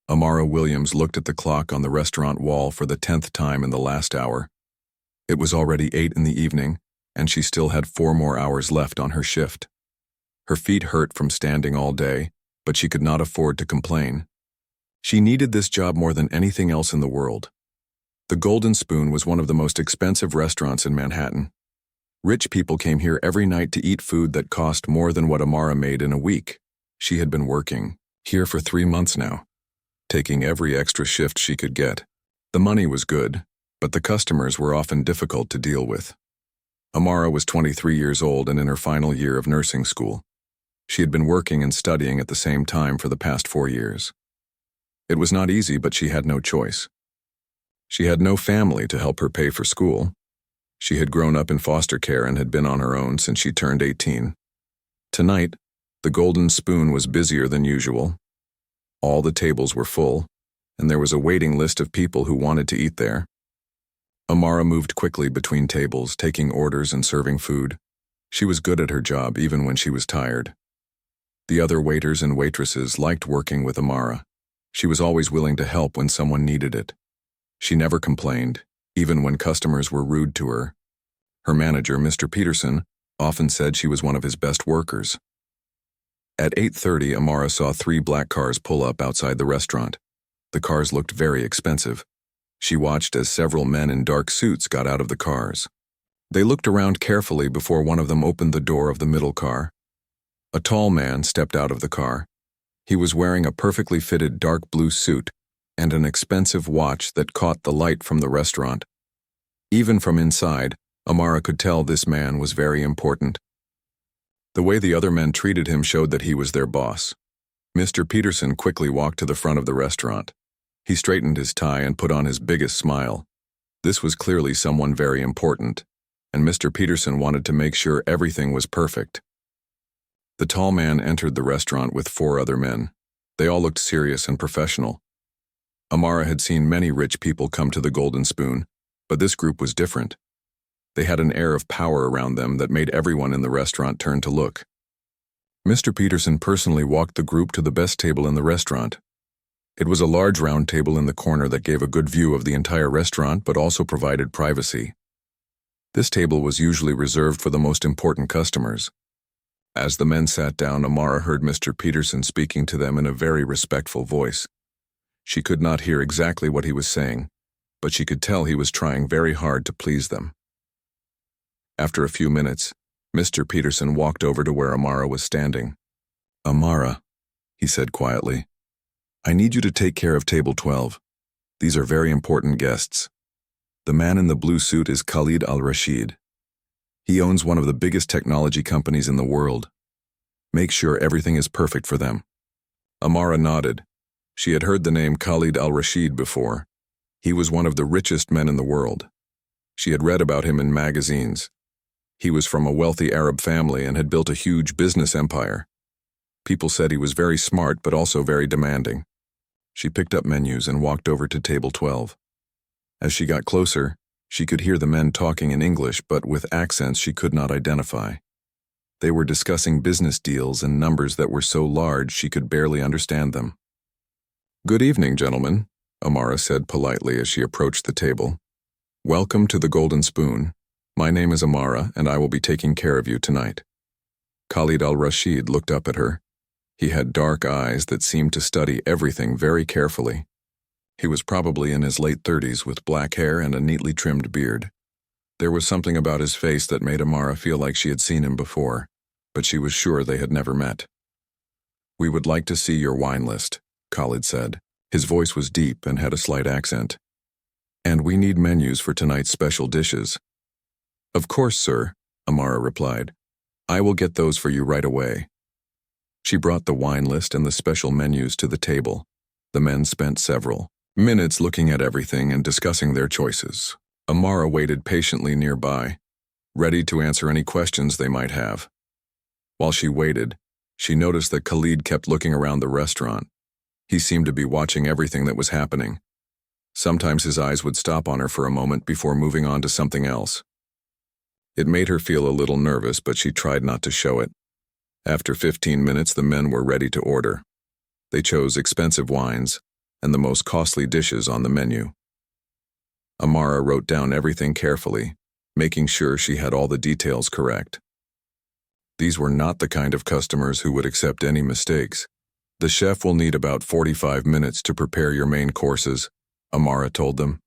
Amara Williams looked at the clock on the restaurant wall for the 10th time in the last hour. It was already 8 in the evening, and she still had 4 more hours left on her shift. Her feet hurt from standing all day, but she could not afford to complain. She needed this job more than anything else in the world. The Golden Spoon was one of the most expensive restaurants in Manhattan. Rich people came here every night to eat food that cost more than what Amara made in a week. She had been working here for 3 months now, taking every extra shift she could get. The money was good, but the customers were often difficult to deal with. Amara was 23 years old and in her final year of nursing school. She had been working and studying at the same time for the past 4 years. It was not easy, but she had no choice. She had no family to help her pay for school. She had grown up in foster care and had been on her own since she turned 18. Tonight, the Golden Spoon was busier than usual. All the tables were full, and there was a waiting list of people who wanted to eat there. Amara moved quickly between tables, taking orders and serving food. She was good at her job even when she was tired. The other waiters and waitresses liked working with Amara. She was always willing to help when someone needed it. She never complained, even when customers were rude to her. Her manager, Mr. Peterson, often said she was one of his best workers. At 8:30, Amara saw 3 black cars pull up outside the restaurant. The cars looked very expensive. She watched as several men in dark suits got out of the cars. They looked around carefully before one of them opened the door of the middle car. A tall man stepped out of the car. He was wearing a perfectly fitted dark blue suit and an expensive watch that caught the light from the restaurant. Even from inside, Amara could tell this man was very important. The way the other men treated him showed that he was their boss. Mr. Peterson quickly walked to the front of the restaurant. He straightened his tie and put on his biggest smile. This was clearly someone very important, and Mr. Peterson wanted to make sure everything was perfect. The tall man entered the restaurant with 4 other men. They all looked serious and professional. Amara had seen many rich people come to the Golden Spoon, but this group was different. They had an air of power around them that made everyone in the restaurant turn to look. Mr. Peterson personally walked the group to the best table in the restaurant. It was a large round table in the corner that gave a good view of the entire restaurant but also provided privacy. This table was usually reserved for the most important customers. As the men sat down, Amara heard Mr. Peterson speaking to them in a very respectful voice. She could not hear exactly what he was saying, but she could tell he was trying very hard to please them. After a few minutes, Mr. Peterson walked over to where Amara was standing. "Amara," he said quietly, "I need you to take care of table 12. These are very important guests. The man in the blue suit is Khalid Al-Rashid. He owns one of the biggest technology companies in the world. Make sure everything is perfect for them." Amara nodded. She had heard the name Khalid Al-Rashid before. He was one of the richest men in the world. She had read about him in magazines. He was from a wealthy Arab family and had built a huge business empire. People said he was very smart but also very demanding. She picked up menus and walked over to table 12. As she got closer, she could hear the men talking in English but with accents she could not identify. They were discussing business deals and numbers that were so large she could barely understand them. "Good evening, gentlemen," Amara said politely as she approached the table. "Welcome to the Golden Spoon. My name is Amara, and I will be taking care of you tonight." Khalid Al-Rashid looked up at her. He had dark eyes that seemed to study everything very carefully. He was probably in his late 30s with black hair and a neatly trimmed beard. There was something about his face that made Amara feel like she had seen him before, but she was sure they had never met. "We would like to see your wine list," Khalid said. His voice was deep and had a slight accent. "And we need menus for tonight's special dishes." "Of course, sir," Amara replied. "I will get those for you right away." She brought the wine list and the special menus to the table. The men spent several minutes looking at everything and discussing their choices. Amara waited patiently nearby, ready to answer any questions they might have. While she waited, she noticed that Khalid kept looking around the restaurant. He seemed to be watching everything that was happening. Sometimes his eyes would stop on her for a moment before moving on to something else. It made her feel a little nervous, but she tried not to show it. After 15 minutes, the men were ready to order. They chose expensive wines, and the most costly dishes on the menu. Amara wrote down everything carefully, making sure she had all the details correct. These were not the kind of customers who would accept any mistakes. The chef will need about 45 minutes to prepare your main courses, Amara told them.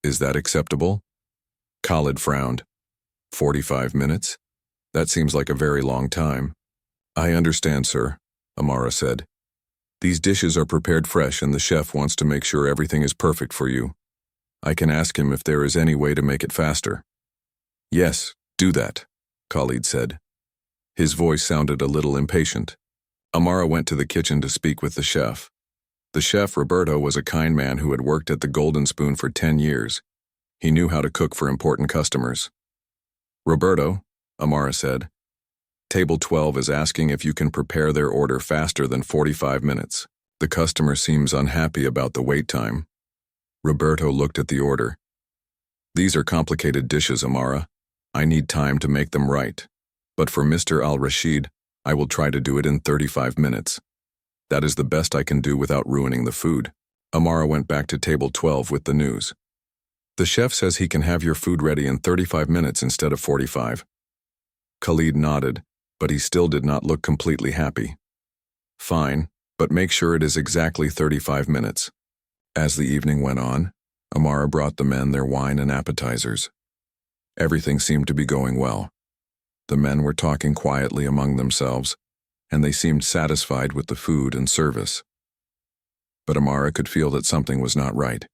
Is that acceptable? Khalid frowned. 45 minutes? That seems like a very long time. I understand, sir, Amara said. These dishes are prepared fresh and the chef wants to make sure everything is perfect for you. I can ask him if there is any way to make it faster. Yes, do that, Khalid said. His voice sounded a little impatient. Amara went to the kitchen to speak with the chef. The chef, Roberto, was a kind man who had worked at the Golden Spoon for 10 years. He knew how to cook for important customers. Roberto, Amara said, Table 12 is asking if you can prepare their order faster than 45 minutes. The customer seems unhappy about the wait time. Roberto looked at the order. These are complicated dishes, Amara. I need time to make them right. But for Mr. Al-Rashid, I will try to do it in 35 minutes. That is the best I can do without ruining the food. Amara went back to table 12 with the news. The chef says he can have your food ready in 35 minutes instead of 45. Khalid nodded, but he still did not look completely happy. Fine, but make sure it is exactly 35 minutes. As the evening went on, Amara brought the men their wine and appetizers. Everything seemed to be going well. The men were talking quietly among themselves, and they seemed satisfied with the food and service. But Amara could feel that something was not right.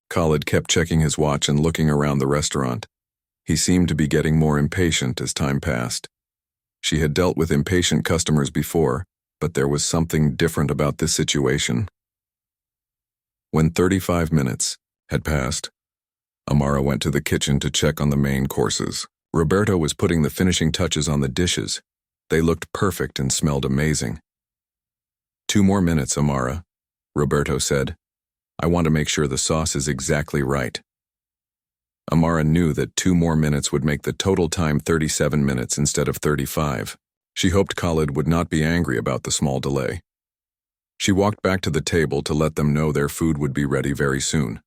Khalid kept checking his watch and looking around the restaurant. He seemed to be getting more impatient as time passed. She had dealt with impatient customers before, but there was something different about this situation. When 35 minutes had passed, Amara went to the kitchen to check on the main courses. Roberto was putting the finishing touches on the dishes. They looked perfect and smelled amazing. 2 more minutes, Amara, Roberto said. I want to make sure the sauce is exactly right. Amara knew that 2 more minutes would make the total time 37 minutes instead of 35. She hoped Khalid would not be angry about the small delay. She walked back to the table to let them know their food would be ready very soon.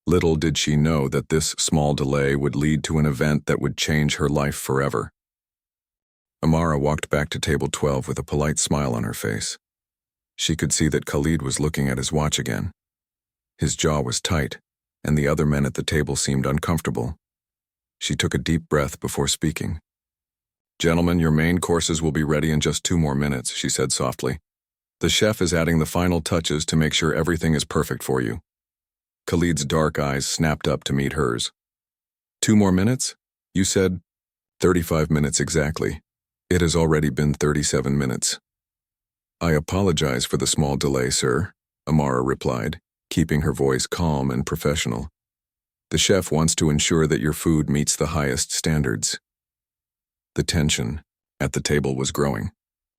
Little did she know that this small delay would lead to an event that would change her life forever. Amara walked back to table 12 with a polite smile on her face. She could see that Khalid was looking at his watch again. His jaw was tight, and the other men at the table seemed uncomfortable. She took a deep breath before speaking. Gentlemen, your main courses will be ready in just 2 more minutes, she said softly. The chef is adding the final touches to make sure everything is perfect for you. Khalid's dark eyes snapped up to meet hers. 2 more minutes? You said 35 minutes exactly. It has already been 37 minutes. I apologize for the small delay, sir, Amara replied, keeping her voice calm and professional. The chef wants to ensure that your food meets the highest standards. The tension at the table was growing.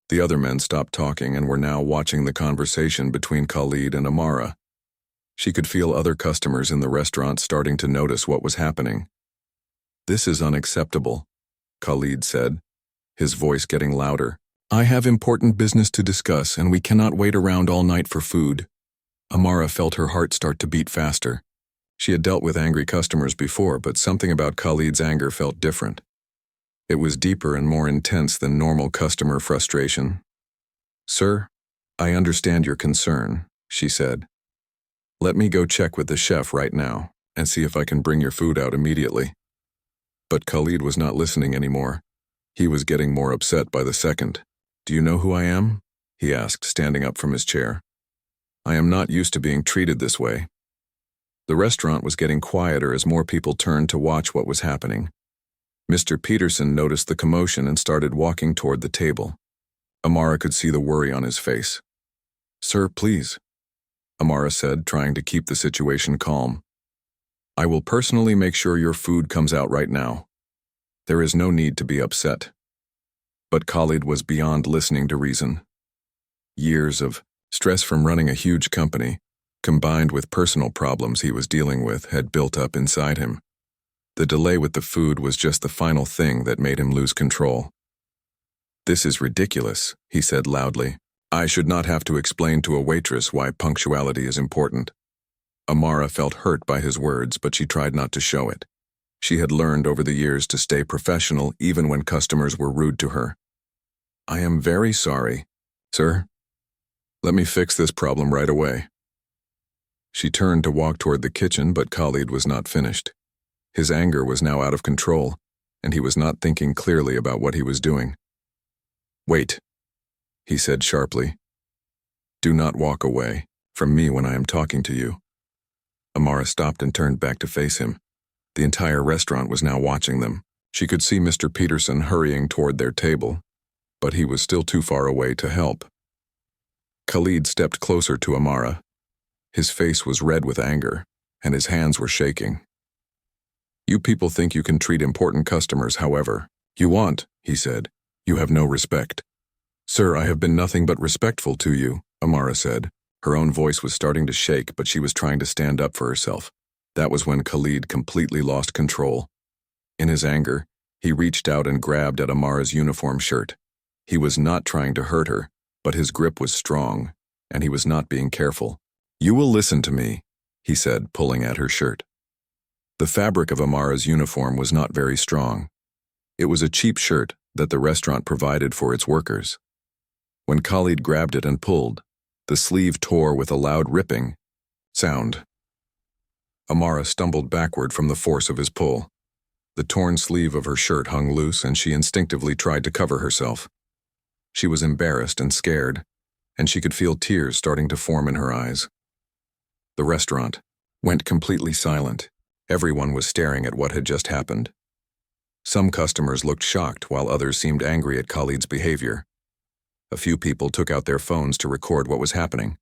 The other men stopped talking and were now watching the conversation between Khalid and Amara. She could feel other customers in the restaurant starting to notice what was happening. This is unacceptable, Khalid said, his voice getting louder. I have important business to discuss and we cannot wait around all night for food. Amara felt her heart start to beat faster. She had dealt with angry customers before, but something about Khalid's anger felt different. It was deeper and more intense than normal customer frustration. Sir, I understand your concern, she said. Let me go check with the chef right now and see if I can bring your food out immediately. But Khalid was not listening anymore. He was getting more upset by the second. Do you know who I am? He asked, standing up from his chair. I am not used to being treated this way. The restaurant was getting quieter as more people turned to watch what was happening. Mr. Peterson noticed the commotion and started walking toward the table. Amara could see the worry on his face. Sir, please, Amara said, trying to keep the situation calm. I will personally make sure your food comes out right now. There is no need to be upset. But Khalid was beyond listening to reason. Years of stress from running a huge company, combined with personal problems he was dealing with, had built up inside him. The delay with the food was just the final thing that made him lose control. This is ridiculous, he said loudly. I should not have to explain to a waitress why punctuality is important. Amara felt hurt by his words, but she tried not to show it. She had learned over the years to stay professional even when customers were rude to her. I am very sorry, sir. Let me fix this problem right away. She turned to walk toward the kitchen, but Khalid was not finished. His anger was now out of control, and he was not thinking clearly about what he was doing. Wait, he said sharply. Do not walk away from me when I am talking to you. Amara stopped and turned back to face him. The entire restaurant was now watching them. She could see Mr. Peterson hurrying toward their table, but he was still too far away to help. Khalid stepped closer to Amara. His face was red with anger, and his hands were shaking. You people think you can treat important customers however you want, he said. You have no respect. Sir, I have been nothing but respectful to you, Amara said. Her own voice was starting to shake, but she was trying to stand up for herself. That was when Khalid completely lost control. In his anger, he reached out and grabbed at Amara's uniform shirt. He was not trying to hurt her, but his grip was strong, and he was not being careful. You will listen to me, he said, pulling at her shirt. The fabric of Amara's uniform was not very strong. It was a cheap shirt that the restaurant provided for its workers. When Khalid grabbed it and pulled, the sleeve tore with a loud ripping sound. Amara stumbled backward from the force of his pull. The torn sleeve of her shirt hung loose, and she instinctively tried to cover herself. She was embarrassed and scared, and she could feel tears starting to form in her eyes. The restaurant went completely silent. Everyone was staring at what had just happened. Some customers looked shocked, while others seemed angry at Khalid's behavior. A few people took out their phones to record what was happening.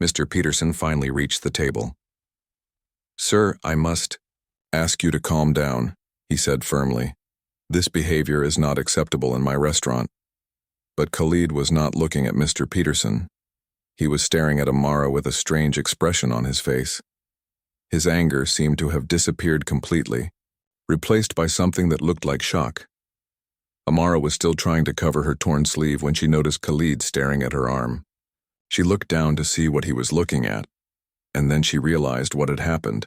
Mr. Peterson finally reached the table. Sir, I must ask you to calm down, he said firmly. This behavior is not acceptable in my restaurant. But Khalid was not looking at Mr. Peterson. He was staring at Amara with a strange expression on his face. His anger seemed to have disappeared completely, replaced by something that looked like shock. Amara was still trying to cover her torn sleeve when she noticed Khalid staring at her arm. She looked down to see what he was looking at, and then she realized what had happened.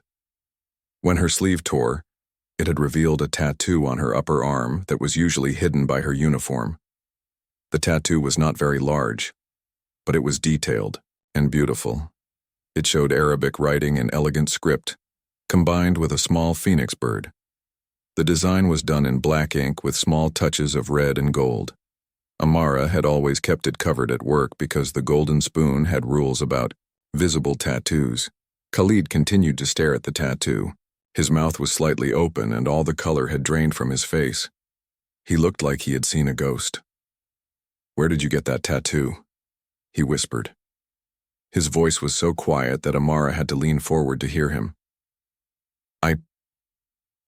When her sleeve tore, it had revealed a tattoo on her upper arm that was usually hidden by her uniform. The tattoo was not very large, but it was detailed and beautiful. It showed Arabic writing in elegant script, combined with a small phoenix bird. The design was done in black ink with small touches of red and gold. Amara had always kept it covered at work because the golden spoon had rules about visible tattoos. Khalid continued to stare at the tattoo. His mouth was slightly open and all the color had drained from his face. He looked like he had seen a ghost. Where did you get that tattoo? He whispered. His voice was so quiet that Amara had to lean forward to hear him.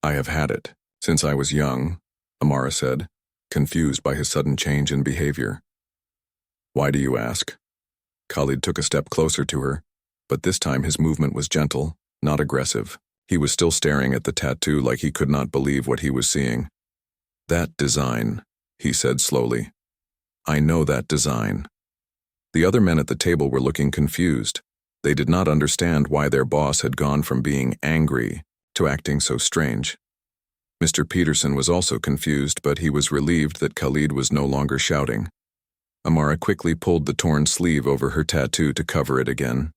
I have had it since I was young, Amara said, confused by his sudden change in behavior. Why do you ask? Khalid took a step closer to her, but this time his movement was gentle, not aggressive. He was still staring at the tattoo like he could not believe what he was seeing. That design, he said slowly. I know that design. The other men at the table were looking confused. They did not understand why their boss had gone from being angry to acting so strange. Mr. Peterson was also confused, but he was relieved that Khalid was no longer shouting. Amara quickly pulled the torn sleeve over her tattoo to cover it again.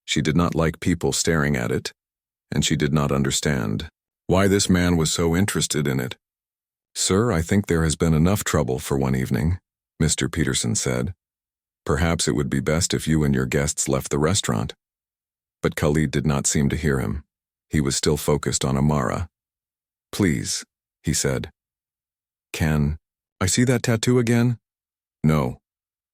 She did not like people staring at it, and she did not understand why this man was so interested in it. Sir, I think there has been enough trouble for one evening, Mr. Peterson said. Perhaps it would be best if you and your guests left the restaurant. But Khalid did not seem to hear him. He was still focused on Amara. Please, he said. Can I see that tattoo again? No,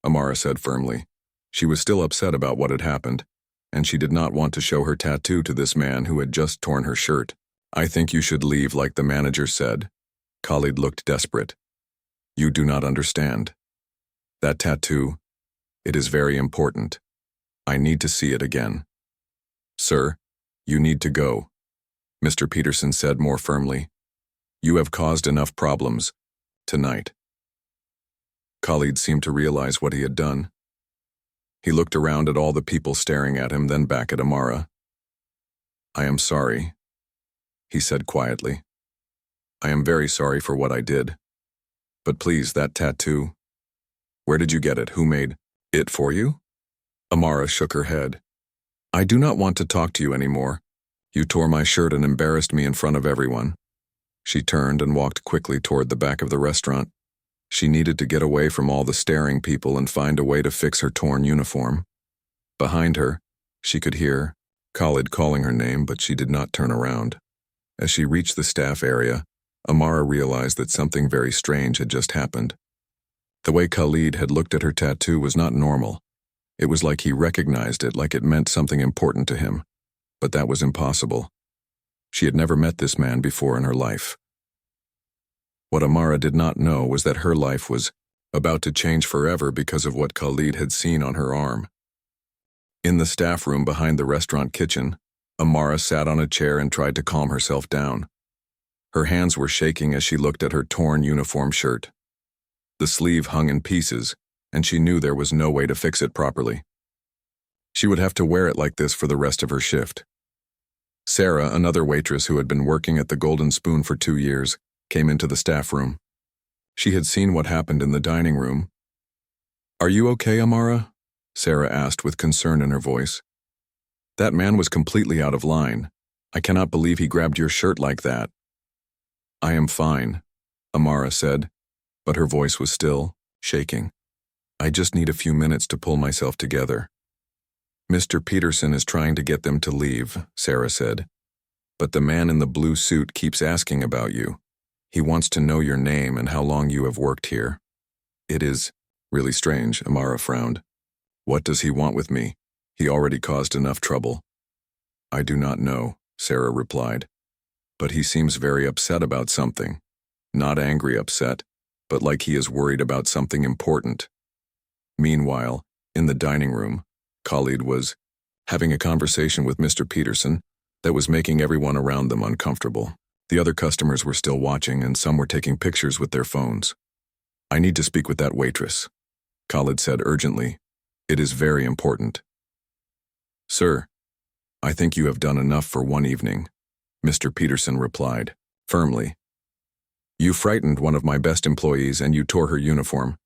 Amara said firmly. She was still upset about what had happened, and she did not want to show her tattoo to this man who had just torn her shirt. I think you should leave like the manager said. Khalid looked desperate. You do not understand. That tattoo, it is very important. I need to see it again. Sir, you need to go, Mr. Peterson said more firmly. You have caused enough problems tonight. Khalid seemed to realize what he had done. He looked around at all the people staring at him, then back at Amara. "I am sorry," he said quietly. "I am very sorry for what I did. But please, that tattoo. Where did you get it? Who made it for you?" Amara shook her head. "I do not want to talk to you anymore. You tore my shirt and embarrassed me in front of everyone." She turned and walked quickly toward the back of the restaurant. She needed to get away from all the staring people and find a way to fix her torn uniform. Behind her, she could hear Khalid calling her name, but she did not turn around. As she reached the staff area, Amara realized that something very strange had just happened. The way Khalid had looked at her tattoo was not normal. It was like he recognized it, like it meant something important to him. But that was impossible. She had never met this man before in her life. What Amara did not know was that her life was about to change forever because of what Khalid had seen on her arm. In the staff room behind the restaurant kitchen, Amara sat on a chair and tried to calm herself down. Her hands were shaking as she looked at her torn uniform shirt. The sleeve hung in pieces, and she knew there was no way to fix it properly. She would have to wear it like this for the rest of her shift. Sarah, another waitress who had been working at the Golden Spoon for 2 years, came into the staff room. She had seen what happened in the dining room. "Are you okay, Amara?" Sarah asked with concern in her voice. "That man was completely out of line. I cannot believe he grabbed your shirt like that." "I am fine," Amara said, but her voice was still shaking. "I just need a few minutes to pull myself together." "Mr. Peterson is trying to get them to leave," Sarah said. "But the man in the blue suit keeps asking about you. He wants to know your name and how long you have worked here." "It is really strange," Amara frowned. "What does he want with me? He already caused enough trouble." "I do not know," Sarah replied. "But he seems very upset about something. Not angry upset, but like he is worried about something important." Meanwhile, in the dining room, Khalid was having a conversation with Mr. Peterson that was making everyone around them uncomfortable. The other customers were still watching, and some were taking pictures with their phones. "I need to speak with that waitress," Khalid said urgently. "It is very important." "Sir, I think you have done enough for one evening," Mr. Peterson replied, firmly. "You frightened one of my best employees and you tore her uniform.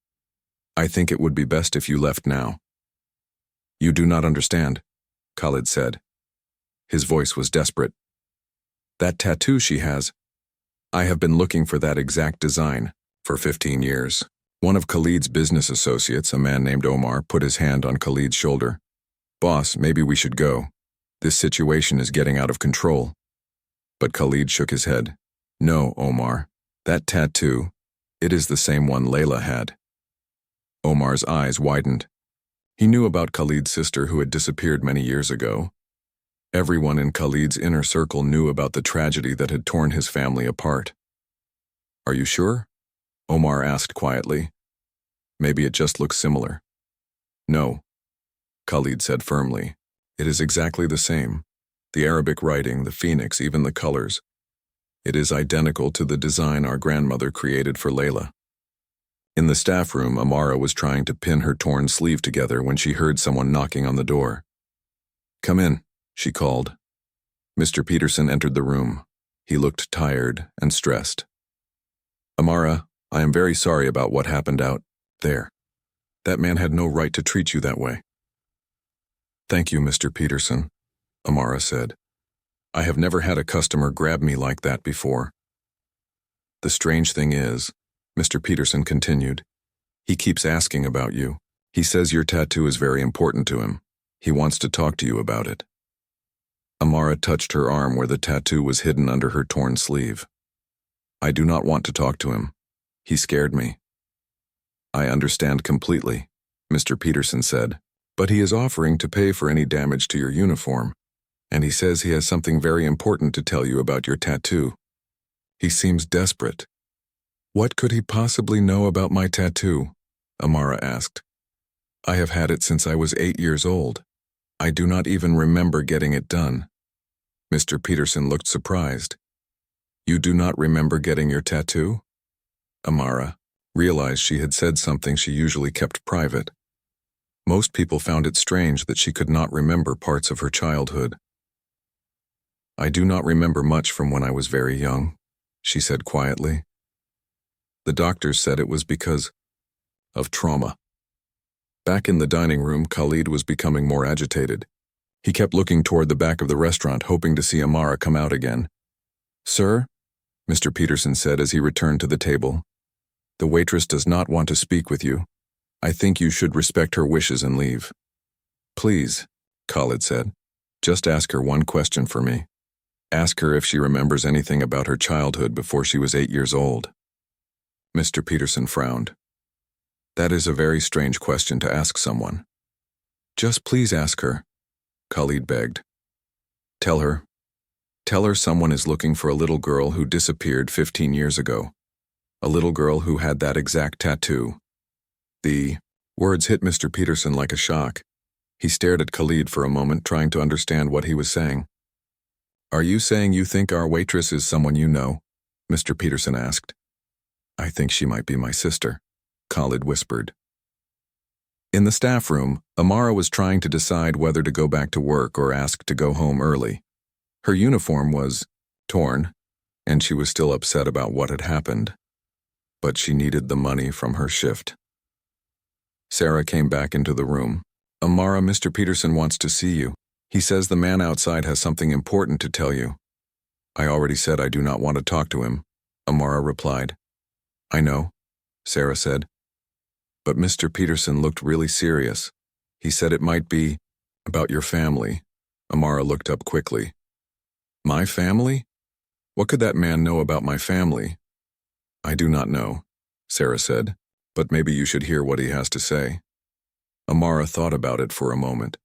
I think it would be best if you left now." "You do not understand," Khalid said. His voice was desperate. "That tattoo she has, I have been looking for that exact design for 15 years. One of Khalid's business associates, a man named Omar, put his hand on Khalid's shoulder. "Boss, maybe we should go. This situation is getting out of control." But Khalid shook his head. "No, Omar. That tattoo, it is the same one Layla had." Omar's eyes widened. He knew about Khalid's sister who had disappeared many years ago. Everyone in Khalid's inner circle knew about the tragedy that had torn his family apart. "Are you sure?" Omar asked quietly. "Maybe it just looks similar." "No," Khalid said firmly. "It is exactly the same. The Arabic writing, the phoenix, even the colors. It is identical to the design our grandmother created for Layla." In the staff room, Amara was trying to pin her torn sleeve together when she heard someone knocking on the door. "Come in," she called. Mr. Peterson entered the room. He looked tired and stressed. "Amara, I am very sorry about what happened out there. That man had no right to treat you that way." "Thank you, Mr. Peterson," Amara said. "I have never had a customer grab me like that before." "The strange thing is," Mr. Peterson continued, "he keeps asking about you. He says your tattoo is very important to him. He wants to talk to you about it." Amara touched her arm where the tattoo was hidden under her torn sleeve. "I do not want to talk to him. He scared me." "I understand completely," Mr. Peterson said, "but he is offering to pay for any damage to your uniform, and he says he has something very important to tell you about your tattoo. He seems desperate." "What could he possibly know about my tattoo?" Amara asked. "I have had it since I was 8 years old. I do not even remember getting it done." Mr. Peterson looked surprised. "You do not remember getting your tattoo?" Amara realized she had said something she usually kept private. Most people found it strange that she could not remember parts of her childhood. "I do not remember much from when I was very young," she said quietly. "The doctors said it was because of trauma." Back in the dining room, Khalid was becoming more agitated. He kept looking toward the back of the restaurant, hoping to see Amara come out again. "Sir," Mr. Peterson said as he returned to the table, "the waitress does not want to speak with you. I think you should respect her wishes and leave." "Please," Khalid said, "just ask her one question for me. Ask her if she remembers anything about her childhood before she was 8 years old." Mr. Peterson frowned. "That is a very strange question to ask someone." "Just please ask her," Khalid begged. Tell her someone is looking for a little girl who disappeared 15 years ago. A little girl who had that exact tattoo." The words hit Mr. Peterson like a shock. He stared at Khalid for a moment, trying to understand what he was saying. "Are you saying you think our waitress is someone you know?" Mr. Peterson asked. "I think she might be my sister," Khalid whispered. In the staff room, Amara was trying to decide whether to go back to work or ask to go home early. Her uniform was torn, and she was still upset about what had happened. But she needed the money from her shift. Sarah came back into the room. "Amara, Mr. Peterson wants to see you. He says the man outside has something important to tell you." "I already said I do not want to talk to him," Amara replied. "I know," Sarah said. But Mr. Peterson looked really serious. He said it might be about your family. Amara looked up quickly. "My family? What could that man know about my family?" "I do not know," Sarah said, "but maybe you should hear what he has to say." Amara thought about it for a moment.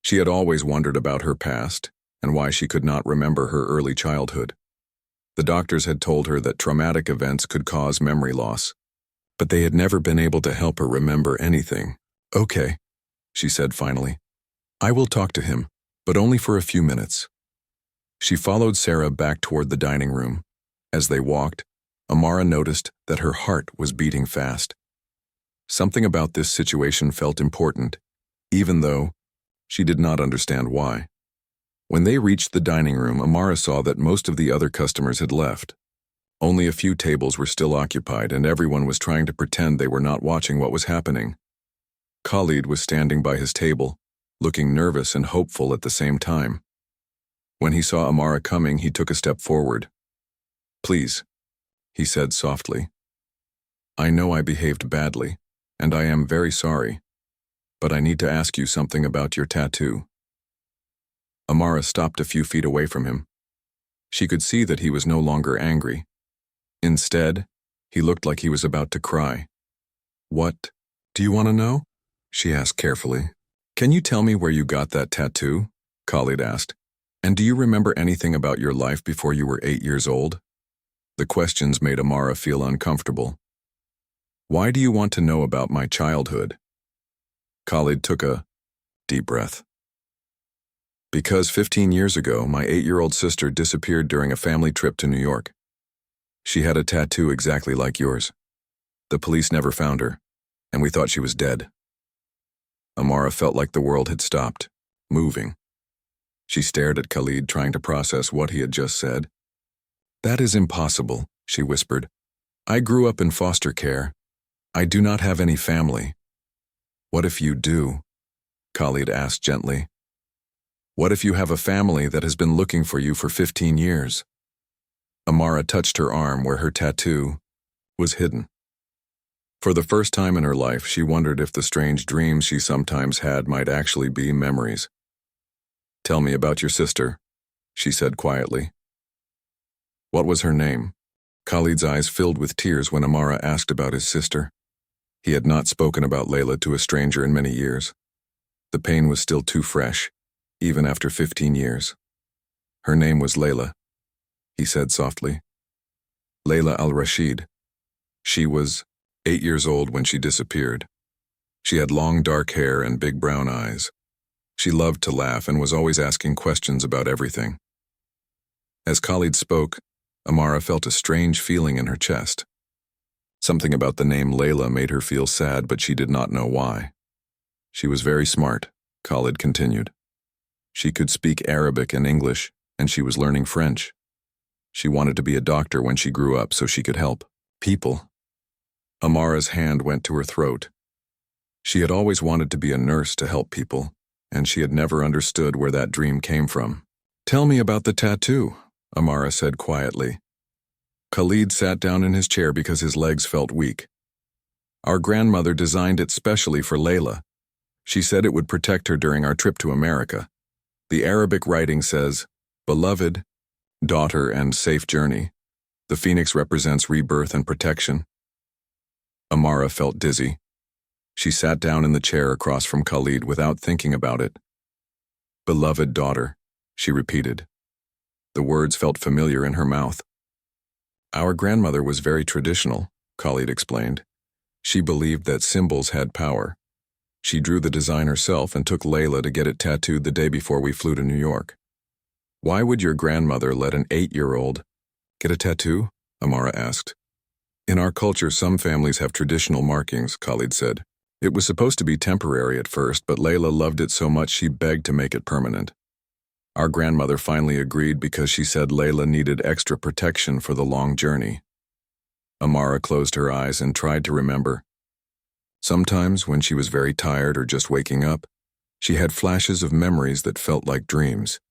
She had always wondered about her past and why she could not remember her early childhood. The doctors had told her that traumatic events could cause memory loss, but they had never been able to help her remember anything. "Okay," she said finally. "I will talk to him, but only for a few minutes." She followed Sarah back toward the dining room. As they walked, Amara noticed that her heart was beating fast. Something about this situation felt important, even though she did not understand why. When they reached the dining room, Amara saw that most of the other customers had left. Only a few tables were still occupied, and everyone was trying to pretend they were not watching what was happening. Khalid was standing by his table, looking nervous and hopeful at the same time. When he saw Amara coming, he took a step forward. "Please," he said softly. "I know I behaved badly, and I am very sorry, but I need to ask you something about your tattoo." Amara stopped a few feet away from him. She could see that he was no longer angry. Instead, he looked like he was about to cry. "What do you want to know?" she asked carefully. "Can you tell me where you got that tattoo?" Khalid asked. "And do you remember anything about your life before you were 8 years old?" The questions made Amara feel uncomfortable. "Why do you want to know about my childhood?" Khalid took a deep breath. "Because 15 years ago, my 8-year-old sister disappeared during a family trip to New York. She had a tattoo exactly like yours. The police never found her, and we thought she was dead." Amara felt like the world had stopped, moving. She stared at Khalid, trying to process what he had just said. "That is impossible," she whispered. "I grew up in foster care. I do not have any family." "What if you do?" Khalid asked gently. "What if you have a family that has been looking for you for 15 years? Amara touched her arm where her tattoo was hidden. For the first time in her life, she wondered if the strange dreams she sometimes had might actually be memories. "Tell me about your sister," she said quietly. "What was her name?" Khalid's eyes filled with tears when Amara asked about his sister. He had not spoken about Layla to a stranger in many years. The pain was still too fresh, even after 15 years. "Her name was Layla," he said softly. "Layla al-Rashid. She was 8 years old when she disappeared. She had long dark hair and big brown eyes. She loved to laugh and was always asking questions about everything." As Khalid spoke, Amara felt a strange feeling in her chest. Something about the name Layla made her feel sad, but she did not know why. She was very smart, Khalid continued. She could speak Arabic and English, and she was learning French. She wanted to be a doctor when she grew up so she could help people. Amara's hand went to her throat. She had always wanted to be a nurse to help people, and she had never understood where that dream came from. "Tell me about the tattoo," Amara said quietly. Khalid sat down in his chair because his legs felt weak. "Our grandmother designed it specially for Layla. She said it would protect her during our trip to America. The Arabic writing says, 'Beloved, daughter, and safe journey.' The phoenix represents rebirth and protection." Amara felt dizzy. She sat down in the chair across from Khalid without thinking about it. "Beloved daughter," she repeated. The words felt familiar in her mouth. "Our grandmother was very traditional," Khalid explained. "She believed that symbols had power. She drew the design herself and took Layla to get it tattooed the day before we flew to New York." "Why would your grandmother let an 8-year-old get a tattoo?" Amara asked. "In our culture, some families have traditional markings," Khalid said. "It was supposed to be temporary at first, but Layla loved it so much she begged to make it permanent. Our grandmother finally agreed because she said Layla needed extra protection for the long journey." Amara closed her eyes and tried to remember. Sometimes, when she was very tired or just waking up, she had flashes of memories that felt like dreams.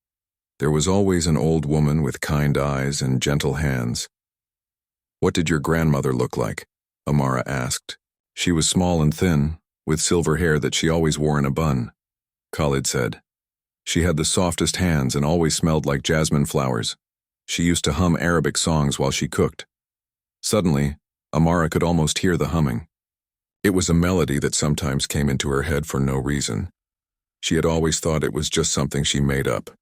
There was always an old woman with kind eyes and gentle hands. "What did your grandmother look like?" Amara asked. "She was small and thin, with silver hair that she always wore in a bun," Khalid said. "She had the softest hands and always smelled like jasmine flowers. She used to hum Arabic songs while she cooked." Suddenly, Amara could almost hear the humming. It was a melody that sometimes came into her head for no reason. She had always thought it was just something she made up.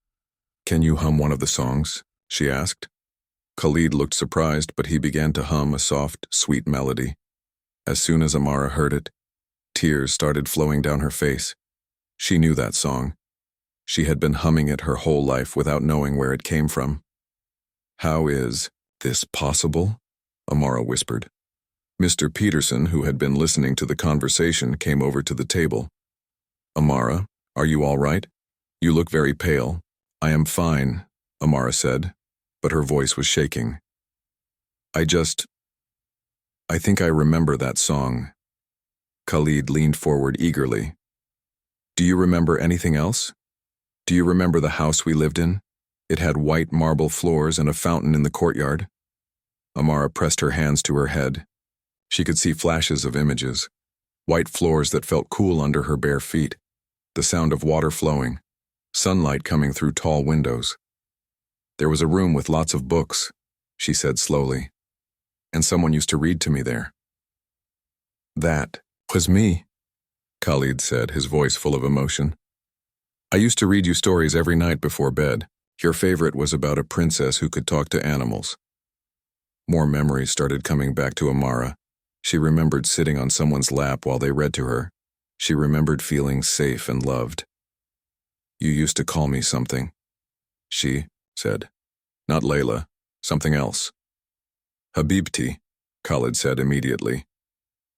"Can you hum one of the songs?" she asked. Khalid looked surprised, but he began to hum a soft, sweet melody. As soon as Amara heard it, tears started flowing down her face. She knew that song. She had been humming it her whole life without knowing where it came from. "How is this possible?" Amara whispered. Mr. Peterson, who had been listening to the conversation, came over to the table. "Amara, are you all right? You look very pale." "I am fine," Amara said, but her voice was shaking. I think I remember that song." Khalid leaned forward eagerly. "Do you remember anything else? Do you remember the house we lived in? It had white marble floors and a fountain in the courtyard." Amara pressed her hands to her head. She could see flashes of images, white floors that felt cool under her bare feet, the sound of water flowing, sunlight coming through tall windows. "There was a room with lots of books," she said slowly, "and someone used to read to me there." "That was me," Khalid said, his voice full of emotion. "I used to read you stories every night before bed. Your favorite was about a princess who could talk to animals." More memories started coming back to Amara. She remembered sitting on someone's lap while they read to her. She remembered feeling safe and loved. "You used to call me something," she said. "Not Layla, something else." "Habibti," Khalid said immediately.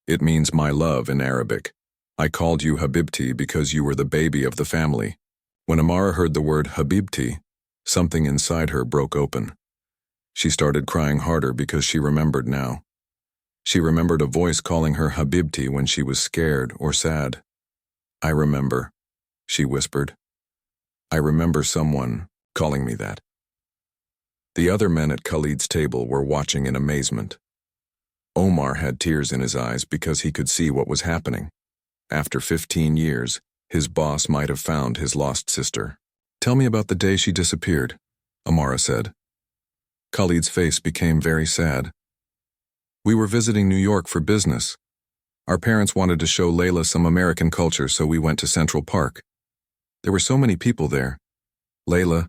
"It means my love in Arabic. I called you Habibti because you were the baby of the family." When Amara heard the word Habibti, something inside her broke open. She started crying harder because she remembered now. She remembered a voice calling her Habibti when she was scared or sad. "I remember," she whispered. "I remember someone calling me that." The other men at Khalid's table were watching in amazement. Omar had tears in his eyes because he could see what was happening. After 15 years, his boss might have found his lost sister. "Tell me about the day she disappeared," Amara said. Khalid's face became very sad. "We were visiting New York for business. Our parents wanted to show Layla some American culture, so we went to Central Park. There were so many people there. Layla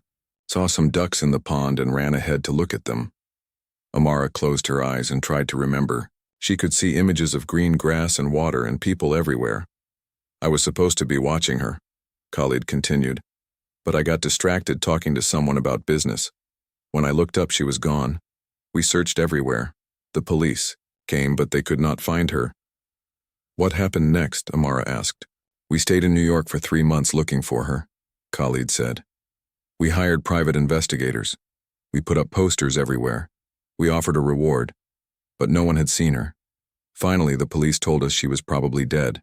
saw some ducks in the pond and ran ahead to look at them." Amara closed her eyes and tried to remember. She could see images of green grass and water and people everywhere. "I was supposed to be watching her," Khalid continued, "but I got distracted talking to someone about business. When I looked up, she was gone. We searched everywhere. The police came, but they could not find her." "What happened next?" Amara asked. We stayed in New York for 3 months looking for her, Khalid said. We hired private investigators. We put up posters everywhere. We offered a reward, but no one had seen her. Finally, the police told us she was probably dead.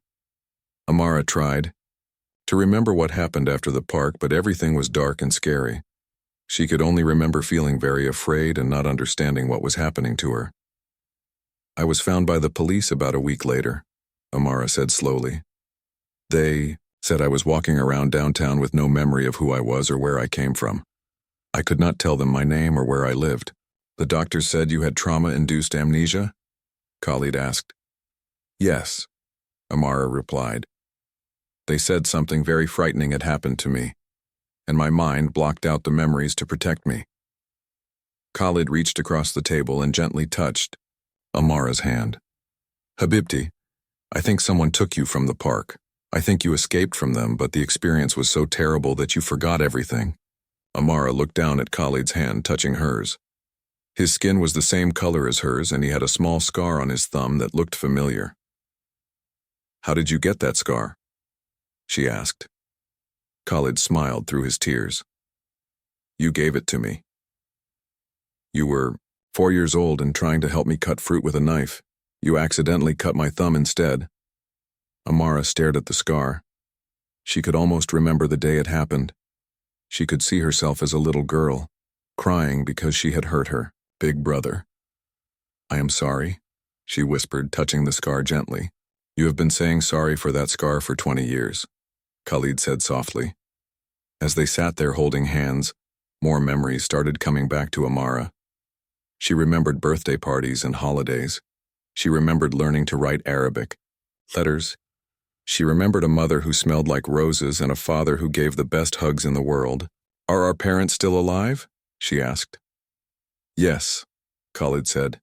Amara tried to remember what happened after the park, but everything was dark and scary. She could only remember feeling very afraid and not understanding what was happening to her. I was found by the police about a week later, Amara said slowly. They said I was walking around downtown with no memory of who I was or where I came from. I could not tell them my name or where I lived. The doctors said you had trauma-induced amnesia? Khalid asked. Yes, Amara replied. They said something very frightening had happened to me, and my mind blocked out the memories to protect me. Khalid reached across the table and gently touched Amara's hand. Habibti, I think someone took you from the park. I think you escaped from them, but the experience was so terrible that you forgot everything. Amara looked down at Khalid's hand, touching hers. His skin was the same color as hers, and he had a small scar on his thumb that looked familiar. How did you get that scar? She asked. Khalid smiled through his tears. You gave it to me. You were 4 years old and trying to help me cut fruit with a knife. You accidentally cut my thumb instead. Amara stared at the scar. She could almost remember the day it happened. She could see herself as a little girl, crying because she had hurt her big brother. I am sorry, she whispered, touching the scar gently. You have been saying sorry for that scar for 20 years, Khalid said softly. As they sat there holding hands, more memories started coming back to Amara. She remembered birthday parties and holidays. She remembered learning to write Arabic letters. She remembered a mother who smelled like roses and a father who gave the best hugs in the world. Are our parents still alive? She asked. Yes, Khalid said.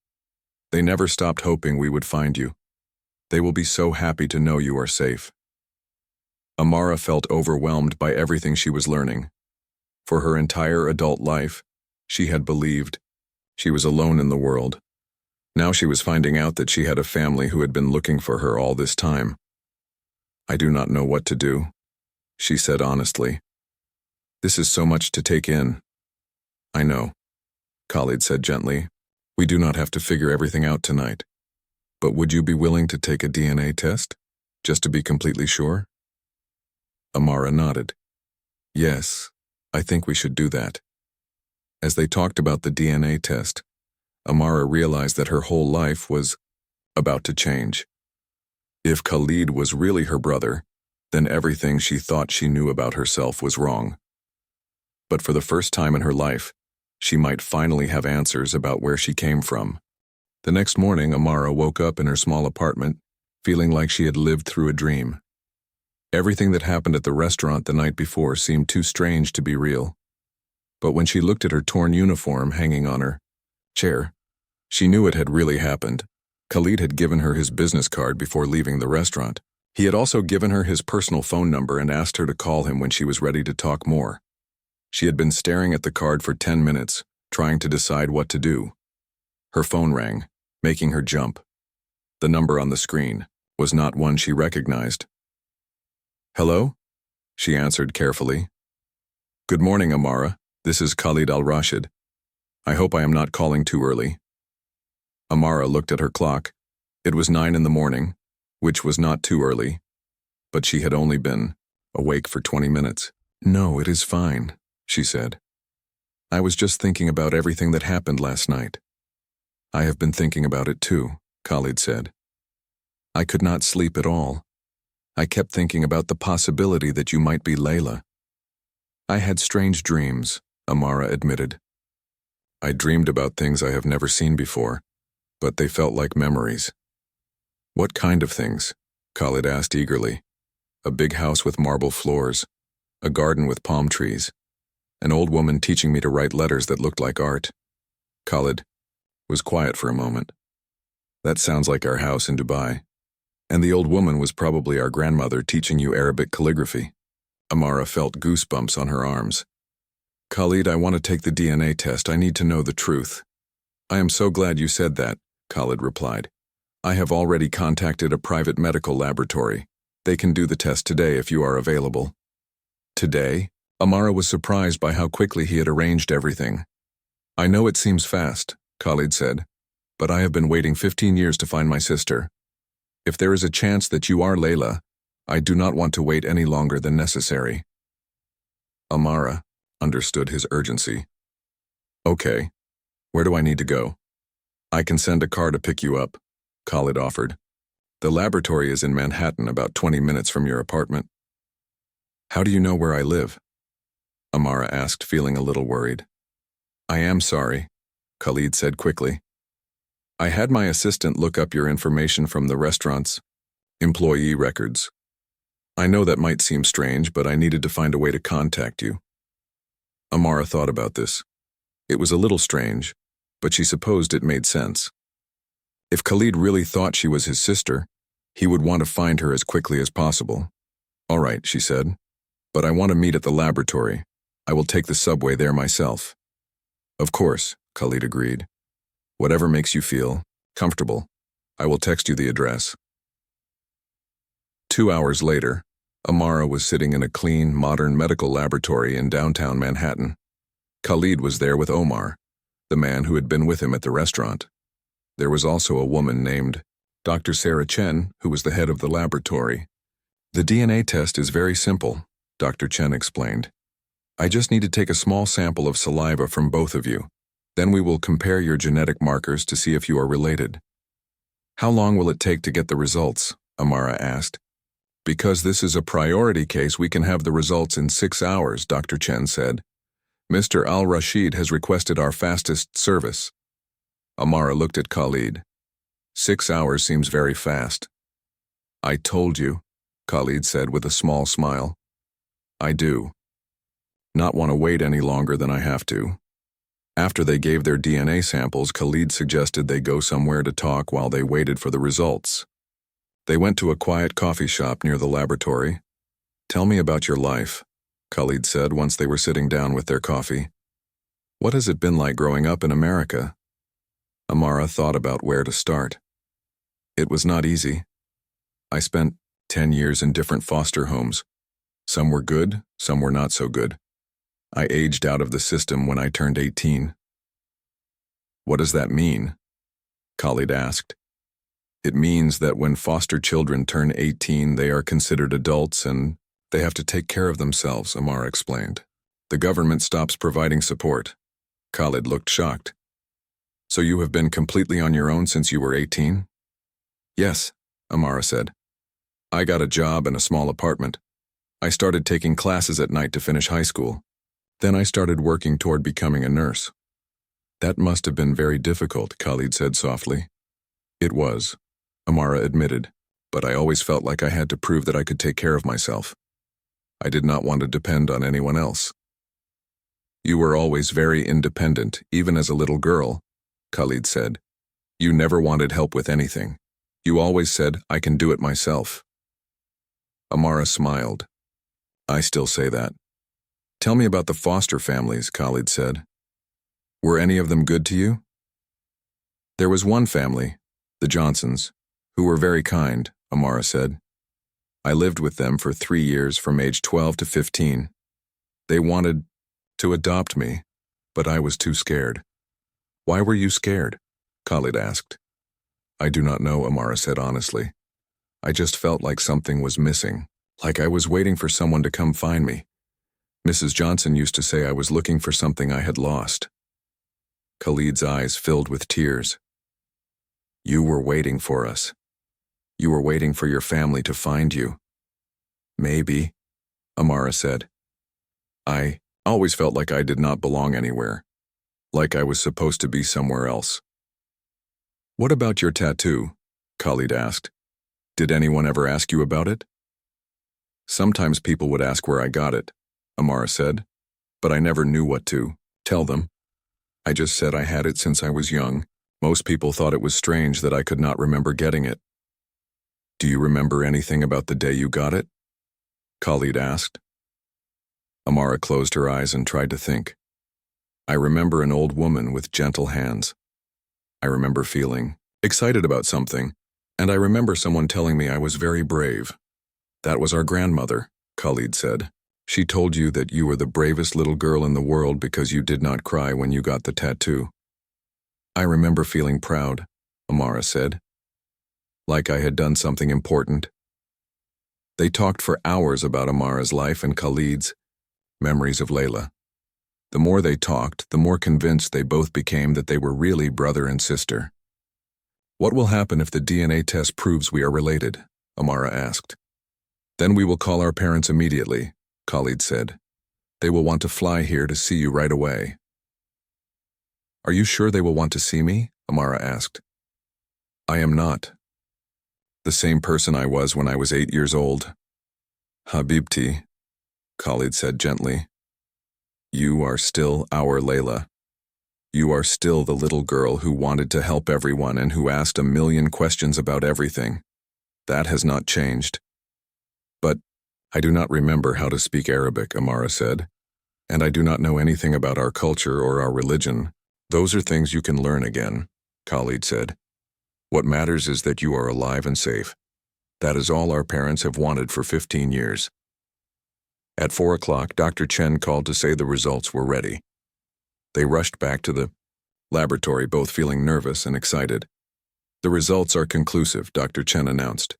They never stopped hoping we would find you. They will be so happy to know you are safe. Amara felt overwhelmed by everything she was learning. For her entire adult life, she had believed she was alone in the world. Now she was finding out that she had a family who had been looking for her all this time. I do not know what to do, she said honestly. This is so much to take in. I know, Khalid said gently. We do not have to figure everything out tonight. But would you be willing to take a DNA test, just to be completely sure? Amara nodded. Yes, I think we should do that. As they talked about the DNA test, Amara realized that her whole life was about to change. If Khalid was really her brother, then everything she thought she knew about herself was wrong. But for the first time in her life, she might finally have answers about where she came from. The next morning, Amara woke up in her small apartment, feeling like she had lived through a dream. Everything that happened at the restaurant the night before seemed too strange to be real. But when she looked at her torn uniform hanging on her chair, she knew it had really happened. Khalid had given her his business card before leaving the restaurant. He had also given her his personal phone number and asked her to call him when she was ready to talk more. She had been staring at the card for 10 minutes, trying to decide what to do. Her phone rang, making her jump. The number on the screen was not one she recognized. Hello? She answered carefully. Good morning, Amara. This is Khalid al-Rashid. I hope I am not calling too early. Amara looked at her clock. It was 9 in the morning, which was not too early, but she had only been awake for 20 minutes. No, it is fine, she said. I was just thinking about everything that happened last night. I have been thinking about it too, Khalid said. I could not sleep at all. I kept thinking about the possibility that you might be Layla. I had strange dreams, Amara admitted. I dreamed about things I have never seen before, but they felt like memories. What kind of things? Khalid asked eagerly. A big house with marble floors, a garden with palm trees, an old woman teaching me to write letters that looked like art. Khalid was quiet for a moment. That sounds like our house in Dubai. And the old woman was probably our grandmother teaching you Arabic calligraphy. Amara felt goosebumps on her arms. Khalid, I want to take the DNA test. I need to know the truth. I am so glad you said that, Khalid replied. I have already contacted a private medical laboratory. They can do the test today if you are available. Today? Amara was surprised by how quickly he had arranged everything. I know it seems fast, Khalid said, but I have been waiting 15 years to find my sister. If there is a chance that you are Layla, I do not want to wait any longer than necessary. Amara understood his urgency. Okay, where do I need to go? I can send a car to pick you up, Khalid offered. The laboratory is in Manhattan, about 20 minutes from your apartment. How do you know where I live? Amara asked, feeling a little worried. I am sorry, Khalid said quickly. I had my assistant look up your information from the restaurant's employee records. I know that might seem strange, but I needed to find a way to contact you. Amara thought about this. It was a little strange, but she supposed it made sense. If Khalid really thought she was his sister, he would want to find her as quickly as possible. All right, she said, but I want to meet at the laboratory. I will take the subway there myself. Of course, Khalid agreed. Whatever makes you feel comfortable. I will text you the address. 2 hours later, Amara was sitting in a clean, modern medical laboratory in downtown Manhattan. Khalid was there with Omar, the man who had been with him at the restaurant. There was also a woman named Dr. Sarah Chen, who was the head of the laboratory. The DNA test is very simple, Dr. Chen explained. I just need to take a small sample of saliva from both of you. Then we will compare your genetic markers to see if you are related. How long will it take to get the results? Amara asked. Because this is a priority case, we can have the results in 6 hours, Dr. Chen said. Mr. Al-Rashid has requested our fastest service. Amara looked at Khalid. 6 hours seems very fast. I told you, Khalid said with a small smile. I do. Not want to wait any longer than I have to. After they gave their DNA samples, Khalid suggested they go somewhere to talk while they waited for the results. They went to a quiet coffee shop near the laboratory. Tell me about your life, Khalid said once they were sitting down with their coffee. What has it been like growing up in America? Amara thought about where to start. It was not easy. I spent 10 years in different foster homes. Some were good, some were not so good. I aged out of the system when I turned 18. What does that mean? Khalid asked. It means that when foster children turn 18, they are considered adults and they have to take care of themselves, Amara explained. The government stops providing support. Khalid looked shocked. So you have been completely on your own since you were 18? Yes, Amara said. I got a job in a small apartment. I started taking classes at night to finish high school. Then I started working toward becoming a nurse. That must have been very difficult, Khalid said softly. It was, Amara admitted, but I always felt like I had to prove that I could take care of myself. I did not want to depend on anyone else. You were always very independent, even as a little girl, Khalid said. You never wanted help with anything. You always said, I can do it myself. Amara smiled. I still say that. Tell me about the foster families, Khalid said. Were any of them good to you? There was one family, the Johnsons, who were very kind, Amara said. I lived with them for 3 years from age 12 to 15. They wanted to adopt me, but I was too scared. Why were you scared? Khalid asked. I do not know, Amara said honestly. I just felt like something was missing, like I was waiting for someone to come find me. Mrs. Johnson used to say I was looking for something I had lost. Khalid's eyes filled with tears. You were waiting for us. You were waiting for your family to find you. Maybe, Amara said. I always felt like I did not belong anywhere, like I was supposed to be somewhere else. What about your tattoo? Khalid asked. Did anyone ever ask you about it? Sometimes people would ask where I got it, Amara said, but I never knew what to tell them. I just said I had it since I was young. Most people thought it was strange that I could not remember getting it. Do you remember anything about the day you got it? Khalid asked. Amara closed her eyes and tried to think. I remember an old woman with gentle hands. I remember feeling excited about something, and I remember someone telling me I was very brave. That was our grandmother, Khalid said. She told you that you were the bravest little girl in the world because you did not cry when you got the tattoo. I remember feeling proud, Amara said. Like I had done something important. They talked for hours about Amara's life and Khalid's memories of Layla. The more they talked, the more convinced they both became that they were really brother and sister. What will happen if the DNA test proves we are related? Amara asked. Then we will call our parents immediately, Khalid said. They will want to fly here to see you right away. Are you sure they will want to see me? Amara asked. I am not. The same person I was when I was 8 years old. Habibti, Khalid said gently. You are still our Layla. You are still the little girl who wanted to help everyone and who asked a million questions about everything. That has not changed. But I do not remember how to speak Arabic, Amara said, and I do not know anything about our culture or our religion. Those are things you can learn again, Khalid said. What matters is that you are alive and safe. That is all our parents have wanted for 15 years. At 4 o'clock, Dr. Chen called to say the results were ready. They rushed back to the laboratory, both feeling nervous and excited. The results are conclusive, Dr. Chen announced.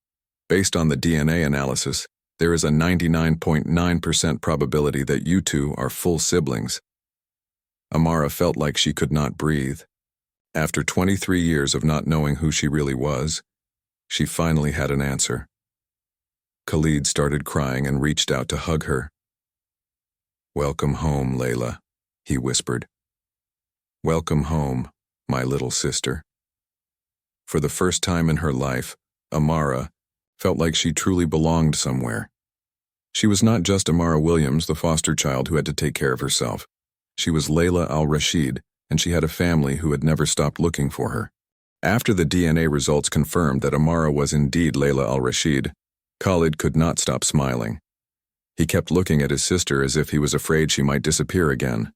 Based on the DNA analysis, there is a 99.9% probability that you two are full siblings. Amara felt like she could not breathe. After 23 years of not knowing who she really was, she finally had an answer. Khalid started crying and reached out to hug her. Welcome home, Layla, he whispered. Welcome home, my little sister. For the first time in her life, Amara felt like she truly belonged somewhere. She was not just Amara Williams, the foster child who had to take care of herself. She was Layla al-Rashid, and she had a family who had never stopped looking for her. After the DNA results confirmed that Amara was indeed Layla al-Rashid, Khalid could not stop smiling. He kept looking at his sister as if he was afraid she might disappear again.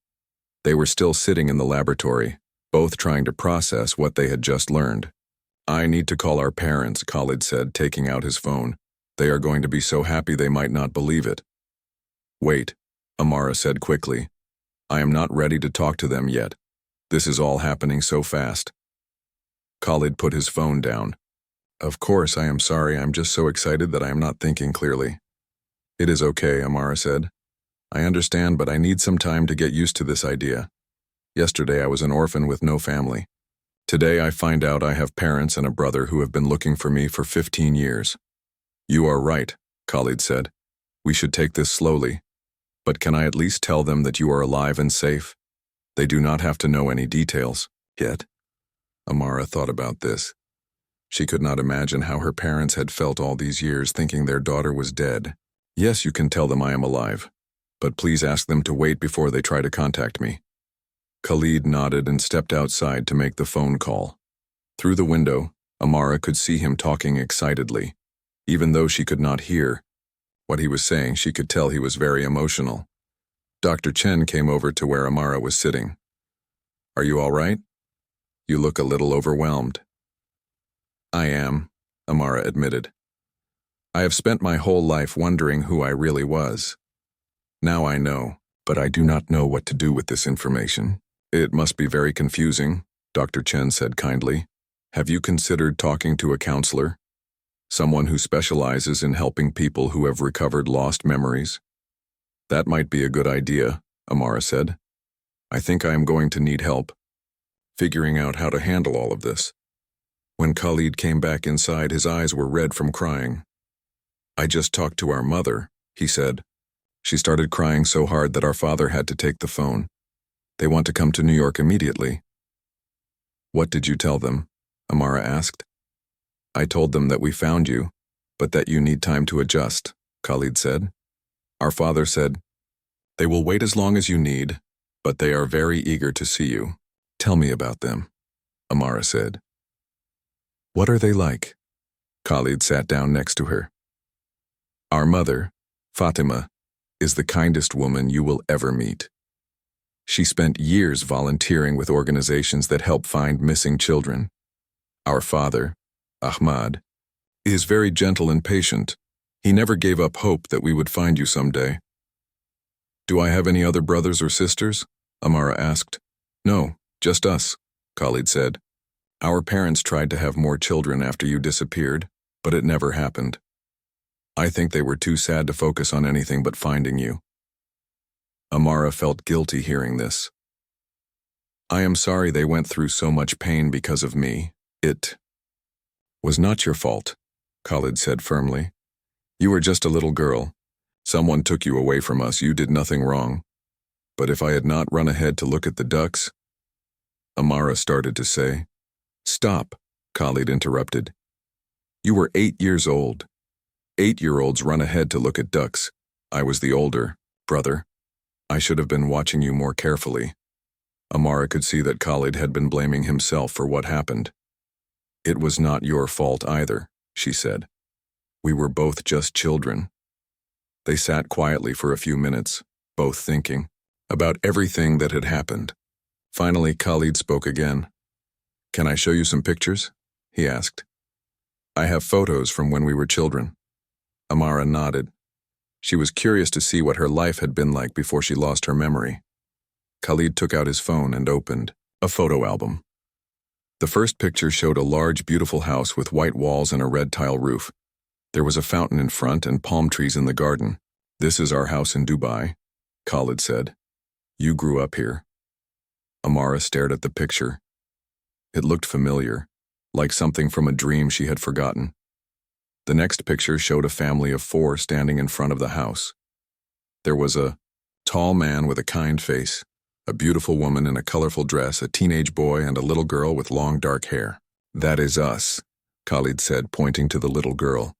They were still sitting in the laboratory, both trying to process what they had just learned. I need to call our parents, Khalid said, taking out his phone. They are going to be so happy they might not believe it. Wait, Amara said quickly. I am not ready to talk to them yet. This is all happening so fast. Khalid put his phone down. Of course, I am sorry. I'm just so excited that I am not thinking clearly. It is okay, Amara said. I understand, but I need some time to get used to this idea. Yesterday I was an orphan with no family. Today I find out I have parents and a brother who have been looking for me for 15 years. You are right, Khalid said. We should take this slowly. But can I at least tell them that you are alive and safe? They do not have to know any details, yet. Amara thought about this. She could not imagine how her parents had felt all these years thinking their daughter was dead. Yes, you can tell them I am alive, but please ask them to wait before they try to contact me. Khalid nodded and stepped outside to make the phone call. Through the window, Amara could see him talking excitedly. Even though she could not hear what he was saying, she could tell he was very emotional. Dr. Chen came over to where Amara was sitting. Are you all right? You look a little overwhelmed. I am, Amara admitted. I have spent my whole life wondering who I really was. Now I know, but I do not know what to do with this information. It must be very confusing, Dr. Chen said kindly. Have you considered talking to a counselor? Someone who specializes in helping people who have recovered lost memories? That might be a good idea, Amara said. I think I am going to need help figuring out how to handle all of this. When Khalid came back inside, his eyes were red from crying. I just talked to our mother, he said. She started crying so hard that our father had to take the phone. They want to come to New York immediately. What did you tell them? Amara asked. I told them that we found you, but that you need time to adjust, Khalid said. Our father said, they will wait as long as you need, but they are very eager to see you. Tell me about them, Amara said. What are they like? Khalid sat down next to her. Our mother, Fatima, is the kindest woman you will ever meet. She spent years volunteering with organizations that help find missing children. Our father, Ahmad, is very gentle and patient, He never gave up hope that we would find you someday. Do I have any other brothers or sisters? Amara asked. No, just us, Khalid said. Our parents tried to have more children after you disappeared, but it never happened. I think they were too sad to focus on anything but finding you. Amara felt guilty hearing this. I am sorry they went through so much pain because of me. It was not your fault, Khalid said firmly. You were just a little girl. Someone took you away from us. You did nothing wrong. But if I had not run ahead to look at the ducks, Amara started to say. Stop, Khalid interrupted. You were 8 years old. 8-year-olds run ahead to look at ducks. I was the older brother. I should have been watching you more carefully. Amara could see that Khalid had been blaming himself for what happened. It was not your fault either, she said. We were both just children. They sat quietly for a few minutes, both thinking about everything that had happened. Finally, Khalid spoke again. Can I show you some pictures? He asked. I have photos from when we were children. Amara nodded. She was curious to see what her life had been like before she lost her memory. Khalid took out his phone and opened a photo album. The first picture showed a large, beautiful house with white walls and a red tile roof. There was a fountain in front and palm trees in the garden. This is our house in Dubai, Khalid said. You grew up here. Amara stared at the picture. It looked familiar, like something from a dream she had forgotten. The next picture showed a family of 4 standing in front of the house. There was a tall man with a kind face, a beautiful woman in a colorful dress, a teenage boy, and a little girl with long dark hair. That is us, Khalid said, pointing to the little girl.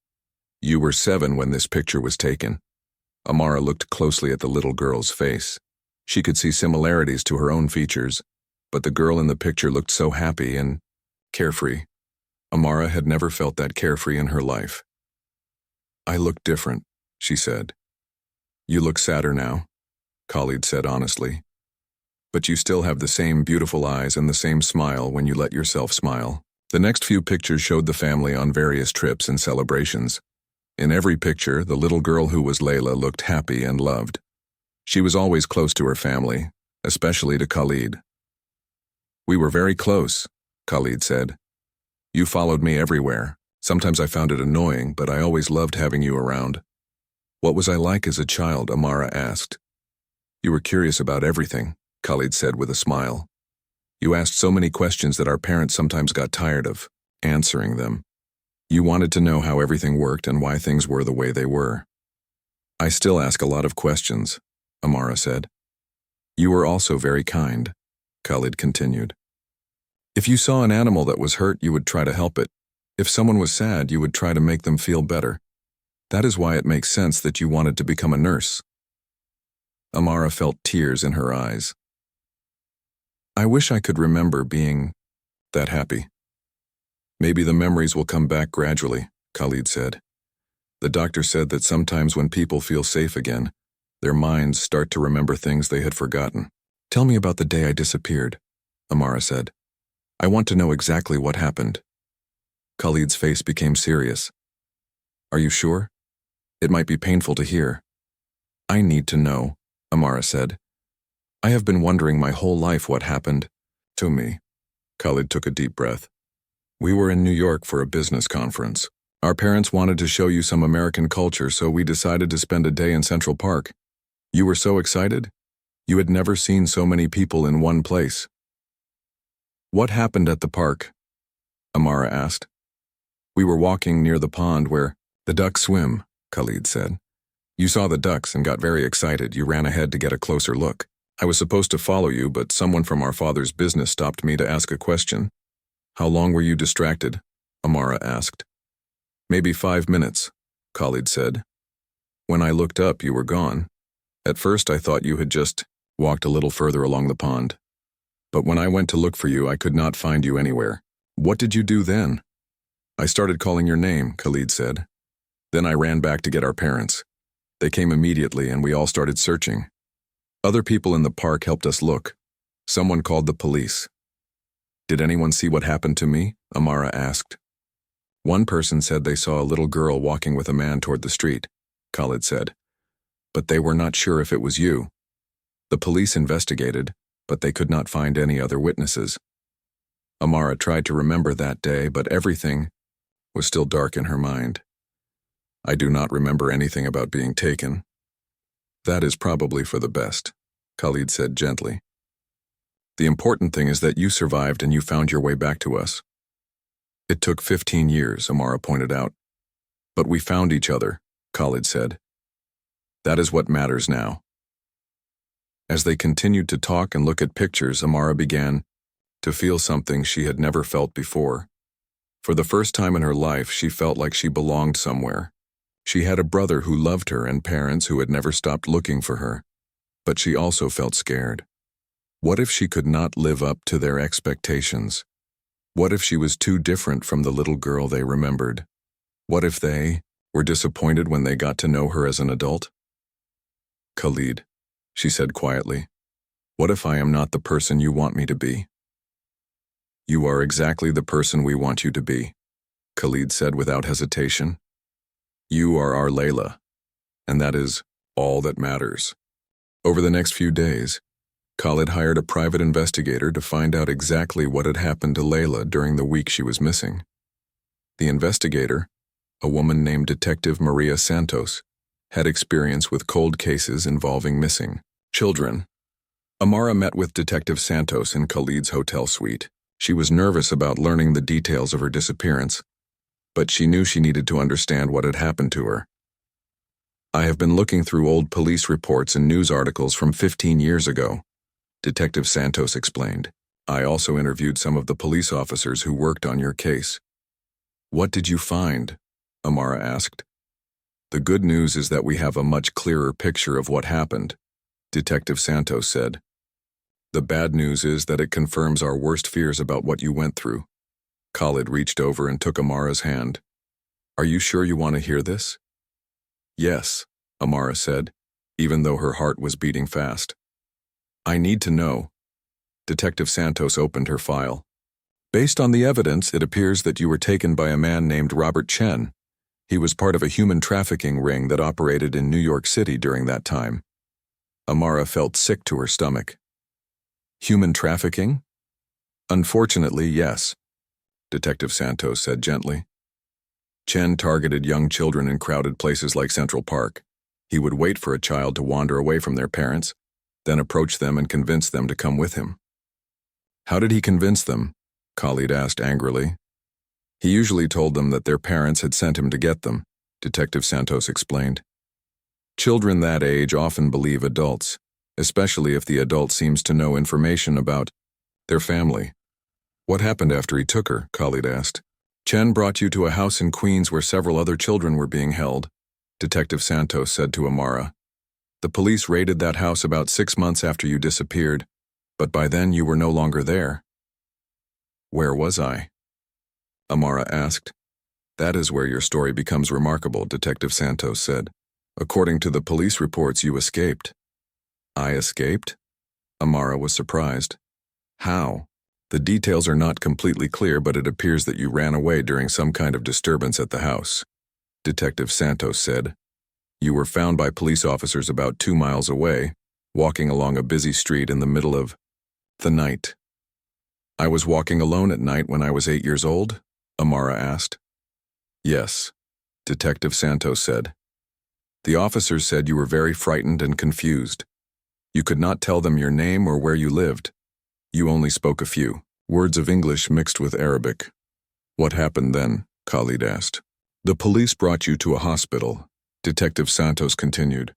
You were 7 when this picture was taken. Amara looked closely at the little girl's face. She could see similarities to her own features, but the girl in the picture looked so happy and carefree. Amara had never felt that carefree in her life. I look different, she said. You look sadder now, Khalid said honestly. But you still have the same beautiful eyes and the same smile when you let yourself smile. The next few pictures showed the family on various trips and celebrations. In every picture, the little girl who was Layla looked happy and loved. She was always close to her family, especially to Khalid. We were very close, Khalid said. You followed me everywhere. Sometimes I found it annoying, but I always loved having you around. What was I like as a child? Amara asked. You were curious about everything, Khalid said with a smile. You asked so many questions that our parents sometimes got tired of answering them. You wanted to know how everything worked and why things were the way they were. I still ask a lot of questions, Amara said. You were also very kind, Khalid continued. If you saw an animal that was hurt, you would try to help it. If someone was sad, you would try to make them feel better. That is why it makes sense that you wanted to become a nurse. Amara felt tears in her eyes. I wish I could remember being that happy. Maybe the memories will come back gradually, Khalid said. The doctor said that sometimes when people feel safe again, their minds start to remember things they had forgotten. Tell me about the day I disappeared, Amara said. I want to know exactly what happened. Khalid's face became serious. Are you sure? It might be painful to hear. I need to know, Amara said. I have been wondering my whole life what happened to me. Khalid took a deep breath. We were in New York for a business conference. Our parents wanted to show you some American culture, so we decided to spend a day in Central Park. You were so excited? You had never seen so many people in one place. What happened at the park? Amara asked. We were walking near the pond where the ducks swim, Khalid said. You saw the ducks and got very excited. You ran ahead to get a closer look. I was supposed to follow you, but someone from our father's business stopped me to ask a question. How long were you distracted? Amara asked. Maybe 5 minutes, Khalid said. When I looked up, you were gone. At first, I thought you had just walked a little further along the pond. But when I went to look for you, I could not find you anywhere. What did you do then? I started calling your name, Khalid said. Then I ran back to get our parents. They came immediately and we all started searching. Other people in the park helped us look. Someone called the police. Did anyone see what happened to me? Amara asked. One person said they saw a little girl walking with a man toward the street, Khalid said. But they were not sure if it was you. The police investigated, but they could not find any other witnesses. Amara tried to remember that day, but everything was still dark in her mind. I do not remember anything about being taken. That is probably for the best, Khalid said gently. The important thing is that you survived and you found your way back to us. It took 15 years, Amara pointed out. But we found each other, Khalid said. That is what matters now. As they continued to talk and look at pictures, Amara began to feel something she had never felt before. For the first time in her life, she felt like she belonged somewhere. She had a brother who loved her and parents who had never stopped looking for her. But she also felt scared. What if she could not live up to their expectations? What if she was too different from the little girl they remembered? What if they were disappointed when they got to know her as an adult? Khalid, she said quietly, what if I am not the person you want me to be? You are exactly the person we want you to be, Khalid said without hesitation. You are our Layla, and that is all that matters. Over the next few days, Khalid hired a private investigator to find out exactly what had happened to Layla during the week she was missing. The investigator, a woman named Detective Maria Santos, had experience with cold cases involving missing children. Amara met with Detective Santos in Khalid's hotel suite. She was nervous about learning the details of her disappearance, but she knew she needed to understand what had happened to her. I have been looking through old police reports and news articles from 15 years ago, Detective Santos explained. I also interviewed some of the police officers who worked on your case. What did you find? Amara asked. The good news is that we have a much clearer picture of what happened, Detective Santos said. The bad news is that it confirms our worst fears about what you went through. Khalid reached over and took Amara's hand. Are you sure you want to hear this? Yes, Amara said, even though her heart was beating fast. I need to know. Detective Santos opened her file. Based on the evidence, it appears that you were taken by a man named Robert Chen. He was part of a human trafficking ring that operated in New York City during that time. Amara felt sick to her stomach. Human trafficking? Unfortunately, yes, Detective Santos said gently. Chen targeted young children in crowded places like Central Park. He would wait for a child to wander away from their parents, then approach them and convince them to come with him. How did he convince them? Khalid asked angrily. He usually told them that their parents had sent him to get them, Detective Santos explained. Children that age often believe adults, especially if the adult seems to know information about their family. What happened after he took her? Khalid asked. Chen brought you to a house in Queens where several other children were being held, Detective Santos said to Amara. The police raided that house about 6 months after you disappeared, but by then you were no longer there. Where was I? Amara asked. That is where your story becomes remarkable, Detective Santos said. According to the police reports, you escaped. I escaped? Amara was surprised. How? The details are not completely clear, but it appears that you ran away during some kind of disturbance at the house, Detective Santos said. You were found by police officers about 2 miles away, walking along a busy street in the middle of the night. I was walking alone at night when I was 8 years old? Amara asked. Yes, Detective Santos said. The officers said you were very frightened and confused. You could not tell them your name or where you lived. You only spoke a few words of English mixed with Arabic. What happened then? Khalid asked. The police brought you to a hospital, Detective Santos continued.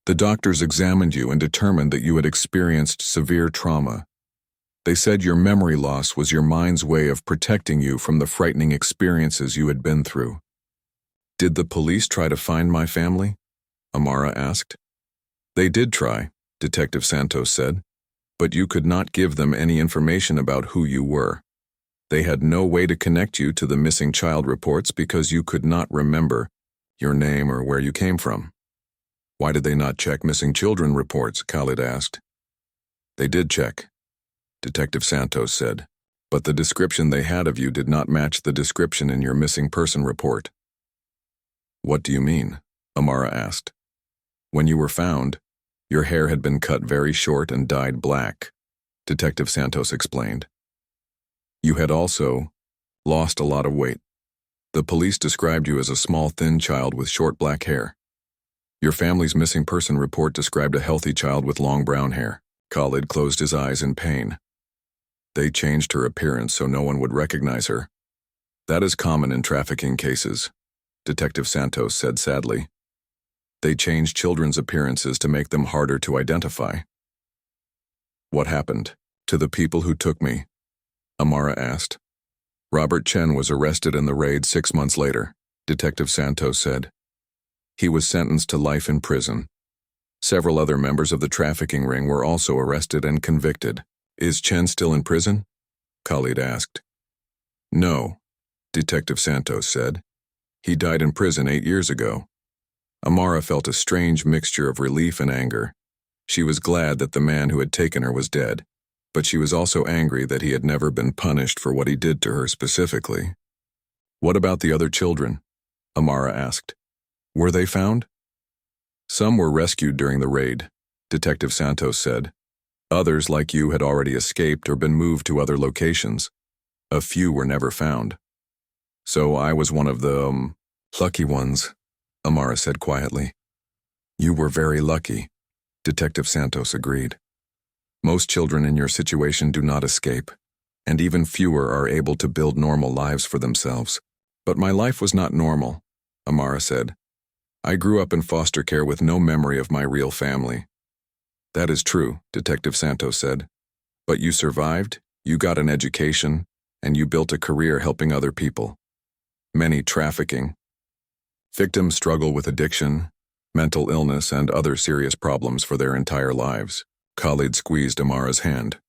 The doctors examined you and determined that you had experienced severe trauma. They said your memory loss was your mind's way of protecting you from the frightening experiences you had been through. Did the police try to find my family? Amara asked. They did try, Detective Santos said, but you could not give them any information about who you were. They had no way to connect you to the missing child reports because you could not remember your name or where you came from. Why did they not check missing children reports? Khalid asked. They did check, Detective Santos said. but the description they had of you did not match the description in your missing person report." "What do you mean?" Amara asked. "When you were found, your hair had been cut very short and dyed black," Detective Santos explained. "You had also lost a lot of weight. The police described you as a small, thin child with short black hair. Your family's missing person report described a healthy child with long brown hair." Khalid closed his eyes in pain. "They changed her appearance so no one would recognize her. That is common in trafficking cases," Detective Santos said sadly. "They change children's appearances to make them harder to identify." "What happened to the people who took me?" Amara asked. "Robert Chen was arrested in the raid 6 months later," Detective Santos said. "He was sentenced to life in prison. Several other members of the trafficking ring were also arrested and convicted." "Is Chen still in prison?" Khalid asked. "No," Detective Santos said. "He died in prison 8 years ago." Amara felt a strange mixture of relief and anger. She was glad that the man who had taken her was dead, but she was also angry that he had never been punished for what he did to her specifically. "What about the other children?" Amara asked. "Were they found?" "Some were rescued during the raid," Detective Santos said. "Others, like you, had already escaped or been moved to other locations. A few were never found. So I was one of the, lucky ones," Amara said quietly. "You were very lucky," Detective Santos agreed. "Most children in your situation do not escape, and even fewer are able to build normal lives for themselves. But my life was not normal," Amara said. "I grew up in foster care with no memory of my real family." "That is true," Detective Santos said. "But you survived, you got an education, and you built a career helping other people. Many trafficking victims struggle with addiction, mental illness, and other serious problems for their entire lives." Khalid squeezed Amara's hand.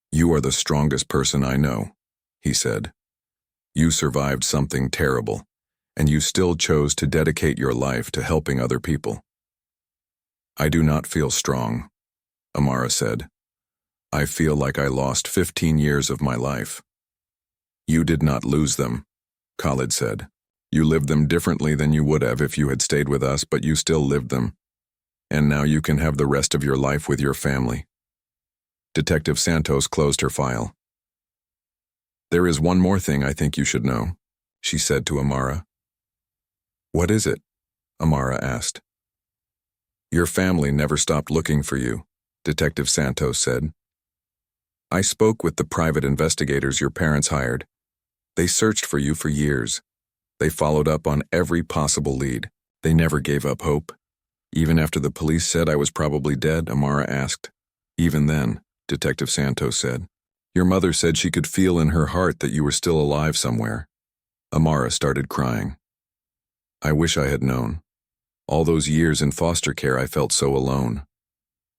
"You are the strongest person I know," he said. "You survived something terrible, and you still chose to dedicate your life to helping other people." "I do not feel strong," Amara said. "I feel like I lost 15 years of my life." "You did not lose them," Khalid said. "You lived them differently than you would have if you had stayed with us, but you still lived them. And now you can have the rest of your life with your family." Detective Santos closed her file. "There is one more thing I think you should know," she said to Amara. "What is it?" Amara asked. "Your family never stopped looking for you," Detective Santos said. "I spoke with the private investigators your parents hired. They searched for you for years. They followed up on every possible lead. They never gave up hope." "Even after the police said I was probably dead?" Amara asked. "Even then," Detective Santos said. "Your mother said she could feel in her heart that you were still alive somewhere." Amara started crying. "I wish I had known. All those years in foster care I felt so alone.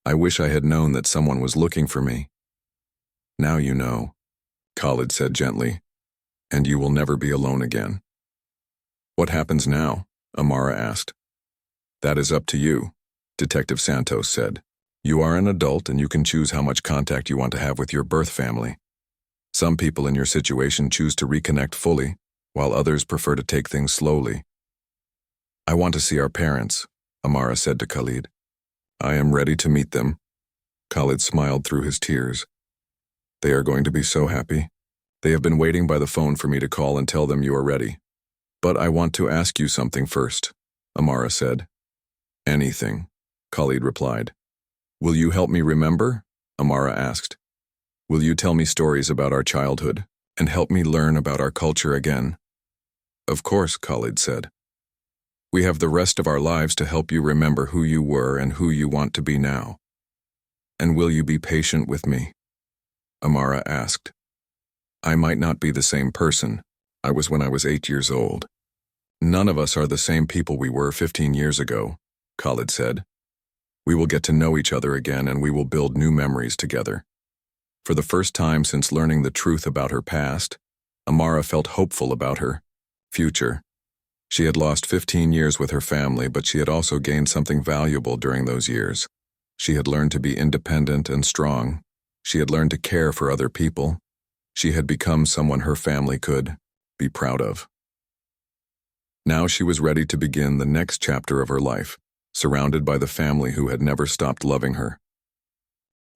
I wish I had known that someone was looking for me." "Now you know," Khalid said gently, "and you will never be alone again." "What happens now?" Amara asked. "That is up to you," Detective Santos said. "You are an adult and you can choose how much contact you want to have with your birth family. Some people in your situation choose to reconnect fully, while others prefer to take things slowly." "I want to see our parents," Amara said to Khalid. "I am ready to meet them." Khalid smiled through his tears. "They are going to be so happy. They have been waiting by the phone for me to call and tell them you are ready. But I want to ask you something first," Amara said. "Anything," Khalid replied. "Will you help me remember?" Amara asked. "Will you tell me stories about our childhood and help me learn about our culture again?" "Of course," Khalid said. "We have the rest of our lives to help you remember who you were and who you want to be now." "And will you be patient with me?" Amara asked. "I might not be the same person I was when I was 8 years old. None of us are the same people we were 15 years ago," Khalid said. "We will get to know each other again and we will build new memories together." For the first time since learning the truth about her past, Amara felt hopeful about her future. She had lost 15 years with her family, but she had also gained something valuable during those years. She had learned to be independent and strong. She had learned to care for other people. She had become someone her family could be proud of. Now she was ready to begin the next chapter of her life, surrounded by the family who had never stopped loving her.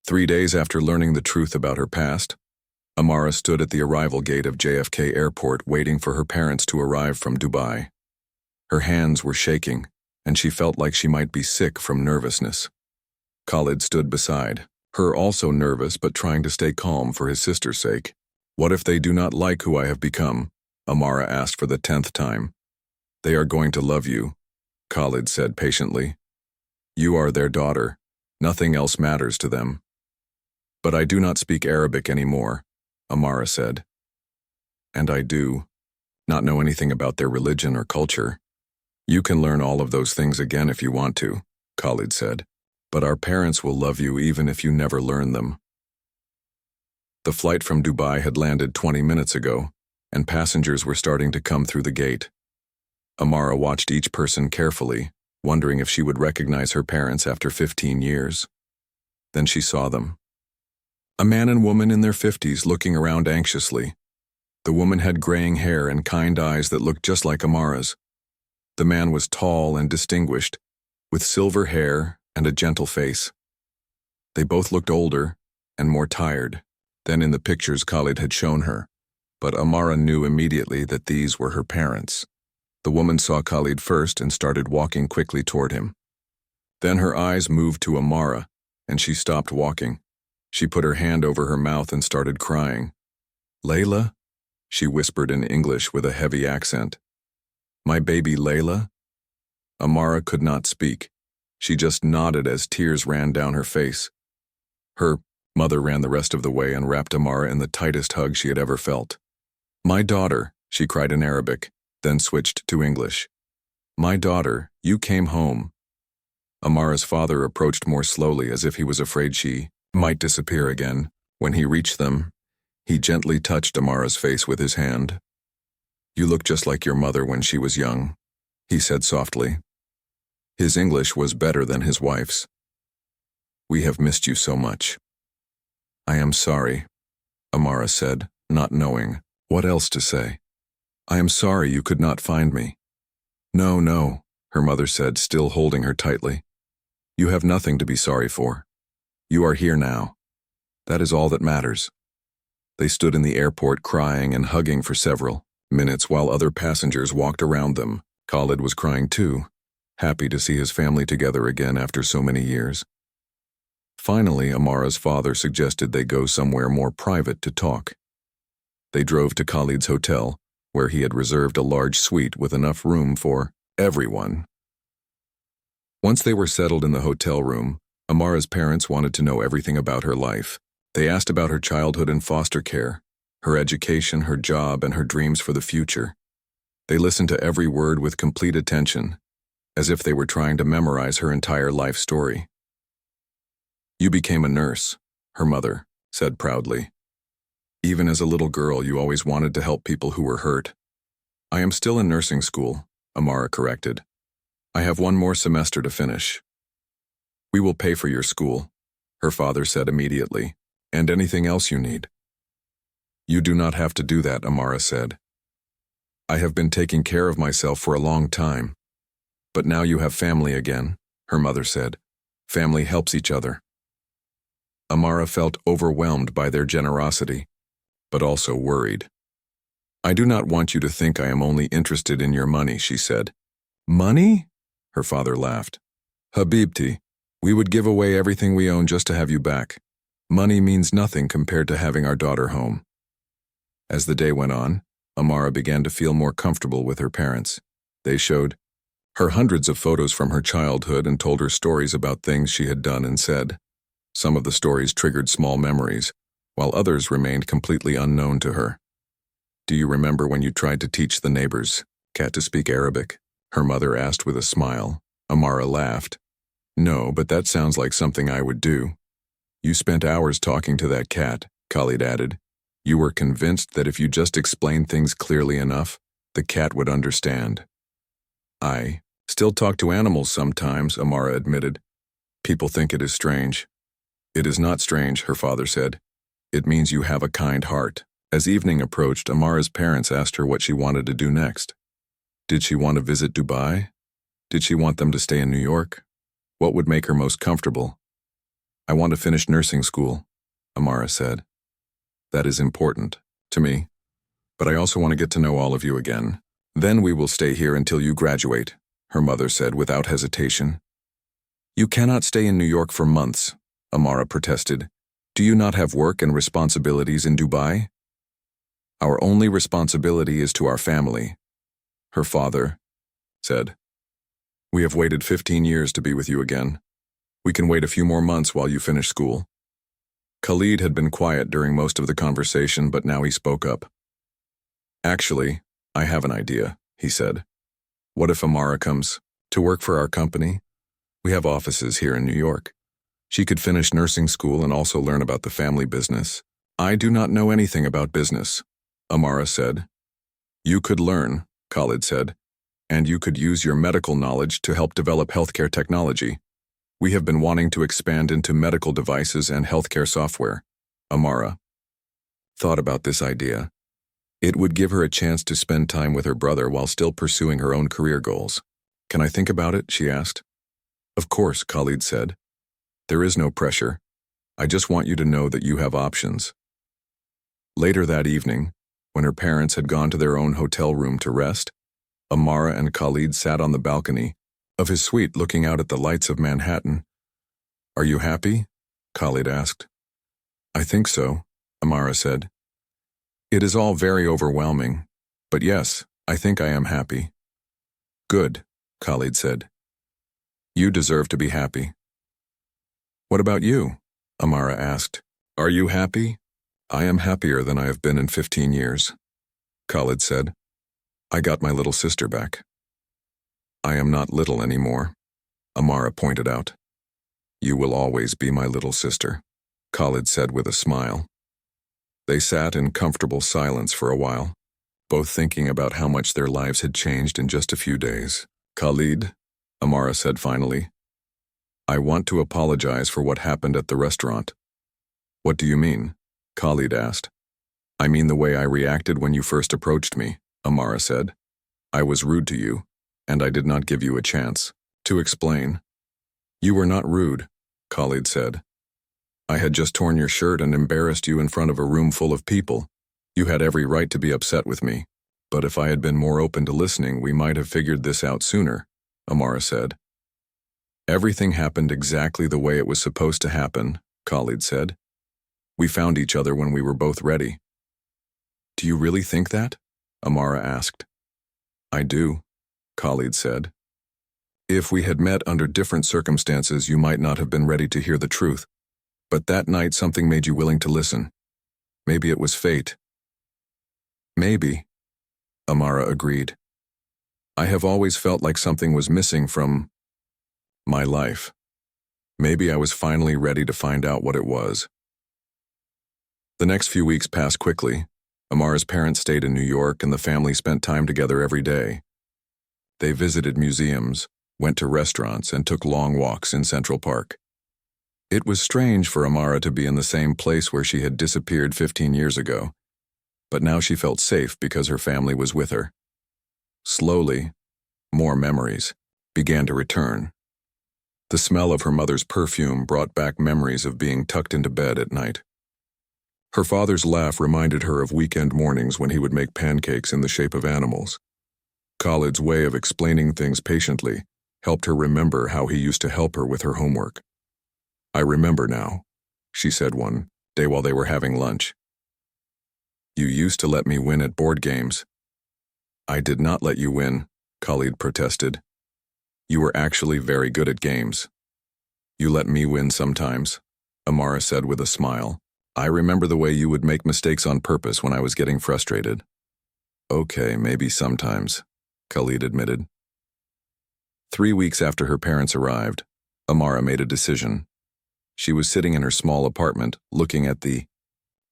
3 days after learning the truth about her past, Amara stood at the arrival gate of JFK Airport waiting for her parents to arrive from Dubai. Her hands were shaking, and she felt like she might be sick from nervousness. Khalid stood beside her, also nervous but trying to stay calm for his sister's sake. "What if they do not like who I have become?" Amara asked for the 10th time. "They are going to love you," Khalid said patiently. "You are their daughter. Nothing else matters to them." "But I do not speak Arabic anymore," Amara said. "And I do not know anything about their religion or culture." "You can learn all of those things again if you want to," Khalid said. "But our parents will love you even if you never learn them." The flight from Dubai had landed 20 minutes ago, and passengers were starting to come through the gate. Amara watched each person carefully, wondering if she would recognize her parents after 15 years. Then she saw them. A man and woman in their 50s looking around anxiously. The woman had graying hair and kind eyes that looked just like Amara's. The man was tall and distinguished, with silver hair and a gentle face. They both looked older and more tired than in the pictures Khalid had shown her, but Amara knew immediately that these were her parents. The woman saw Khalid first and started walking quickly toward him. Then her eyes moved to Amara, and she stopped walking. She put her hand over her mouth and started crying. "Layla?" she whispered in English with a heavy accent. "My baby Layla?" Amara could not speak. She just nodded as tears ran down her face. Her mother ran the rest of the way and wrapped Amara in the tightest hug she had ever felt. "My daughter," she cried in Arabic, then switched to English. "My daughter, you came home." Amara's father approached more slowly as if he was afraid she might disappear again. When he reached them, he gently touched Amara's face with his hand. "You look just like your mother when she was young," he said softly. His English was better than his wife's. "We have missed you so much." "I am sorry," Amara said, not knowing what else to say. "I am sorry you could not find me." "No, no," her mother said, still holding her tightly. "You have nothing to be sorry for. You are here now. That is all that matters." They stood in the airport crying and hugging for several minutes while other passengers walked around them. Khalid was crying too, happy to see his family together again after so many years. Finally, Amara's father suggested they go somewhere more private to talk. They drove to Khalid's hotel, where he had reserved a large suite with enough room for everyone. Once they were settled in the hotel room, Amara's parents wanted to know everything about her life. They asked about her childhood in foster care, her education, her job, and her dreams for the future. They listened to every word with complete attention, as if they were trying to memorize her entire life story. "You became a nurse," her mother said proudly. "Even as a little girl, you always wanted to help people who were hurt." "I am still in nursing school," Amara corrected. "I have one more semester to finish." "We will pay for your school," her father said immediately, "and anything else you need." "You do not have to do that," Amara said. "I have been taking care of myself for a long time." "But now you have family again," her mother said. "Family helps each other." Amara felt overwhelmed by their generosity, but also worried. "I do not want you to think I am only interested in your money," she said. "Money?" her father laughed. "Habibti, we would give away everything we own just to have you back. Money means nothing compared to having our daughter home." As the day went on, Amara began to feel more comfortable with her parents. They showed her hundreds of photos from her childhood and told her stories about things she had done and said. Some of the stories triggered small memories, while others remained completely unknown to her. "Do you remember when you tried to teach the neighbors' cat to speak Arabic?" her mother asked with a smile. Amara laughed. "No, but that sounds like something I would do." "You spent hours talking to that cat," Khalid added. "You were convinced that if you just explained things clearly enough, the cat would understand." "I still talk to animals sometimes," Amara admitted. "People think it is strange." "It is not strange," her father said. "It means you have a kind heart." As evening approached, Amara's parents asked her what she wanted to do next. Did she want to visit Dubai? Did she want them to stay in New York? What would make her most comfortable? I want to finish nursing school, Amara said. That is important to me, but I also want to get to know all of you again. Then we will stay here until you graduate, her mother said without hesitation. You cannot stay in New York for months, Amara protested. Do you not have work and responsibilities in Dubai? Our only responsibility is to our family, her father said. We have waited 15 years to be with you again. We can wait a few more months while you finish school. Khalid had been quiet during most of the conversation, but now he spoke up. Actually, I have an idea, he said. What if Amara comes to work for our company? We have offices here in New York. She could finish nursing school and also learn about the family business. I do not know anything about business, Amara said. You could learn, Khalid said, and you could use your medical knowledge to help develop healthcare technology. We have been wanting to expand into medical devices and healthcare software. Amara thought about this idea. It would give her a chance to spend time with her brother while still pursuing her own career goals. Can I think about it? She asked. Of course, Khalid said. There is no pressure. I just want you to know that you have options. Later that evening, when her parents had gone to their own hotel room to rest, Amara and Khalid sat on the balcony of his suite looking out at the lights of Manhattan. Are you happy? Khalid asked. I think so, Amara said. It is all very overwhelming, but yes, I think I am happy. Good, Khalid said. You deserve to be happy. What about you? Amara asked. Are you happy? I am happier than I have been in 15 years, Khalid said. I got my little sister back. I am not little anymore, Amara pointed out. You will always be my little sister, Khalid said with a smile. They sat in comfortable silence for a while, both thinking about how much their lives had changed in just a few days. Khalid, Amara said finally, I want to apologize for what happened at the restaurant. What do you mean? Khalid asked. I mean the way I reacted when you first approached me, Amara said. I was rude to you, and I did not give you a chance to explain. You were not rude, Khalid said. I had just torn your shirt and embarrassed you in front of a room full of people. You had every right to be upset with me, but if I had been more open to listening, we might have figured this out sooner, Amara said. Everything happened exactly the way it was supposed to happen, Khalid said. We found each other when we were both ready. Do you really think that? Amara asked. I do, Khalid said. If we had met under different circumstances, you might not have been ready to hear the truth. But that night something made you willing to listen. Maybe it was fate. Maybe, Amara agreed. I have always felt like something was missing from my life. Maybe I was finally ready to find out what it was. The next few weeks passed quickly. Amara's parents stayed in New York and the family spent time together every day. They visited museums, went to restaurants, and took long walks in Central Park. It was strange for Amara to be in the same place where she had disappeared 15 years ago, but now she felt safe because her family was with her. Slowly, more memories began to return. The smell of her mother's perfume brought back memories of being tucked into bed at night. Her father's laugh reminded her of weekend mornings when he would make pancakes in the shape of animals. Khalid's way of explaining things patiently helped her remember how he used to help her with her homework. I remember now, she said one day while they were having lunch. You used to let me win at board games. I did not let you win, Khalid protested. You were actually very good at games. You let me win sometimes, Amara said with a smile. I remember the way you would make mistakes on purpose when I was getting frustrated. Okay, maybe sometimes, Khalid admitted. 3 weeks after her parents arrived, Amara made a decision. She was sitting in her small apartment, looking at the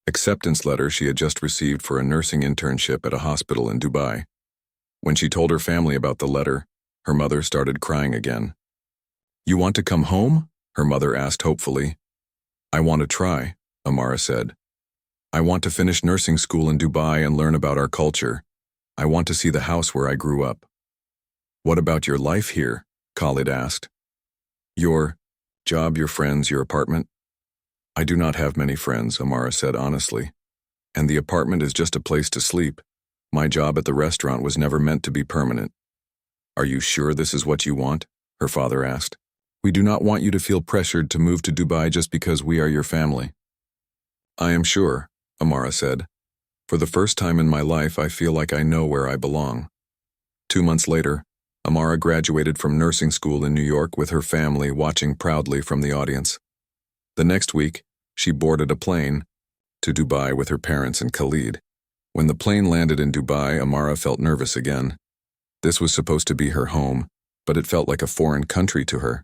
acceptance letter she had just received for a nursing internship at a hospital in Dubai. When she told her family about the letter, her mother started crying again. You want to come home? Her mother asked hopefully. I want to try, Amara said. I want to finish nursing school in Dubai and learn about our culture. I want to see the house where I grew up. What about your life here? Khalid asked. Your job, your friends, your apartment? I do not have many friends, Amara said honestly. And the apartment is just a place to sleep. My job at the restaurant was never meant to be permanent. Are you sure this is what you want? Her father asked. We do not want you to feel pressured to move to Dubai just because we are your family. I am sure, Amara said. For the first time in my life, I feel like I know where I belong. 2 months later, Amara graduated from nursing school in New York with her family watching proudly from the audience. The next week, she boarded a plane to Dubai with her parents and Khalid. When the plane landed in Dubai, Amara felt nervous again. This was supposed to be her home, but it felt like a foreign country to her.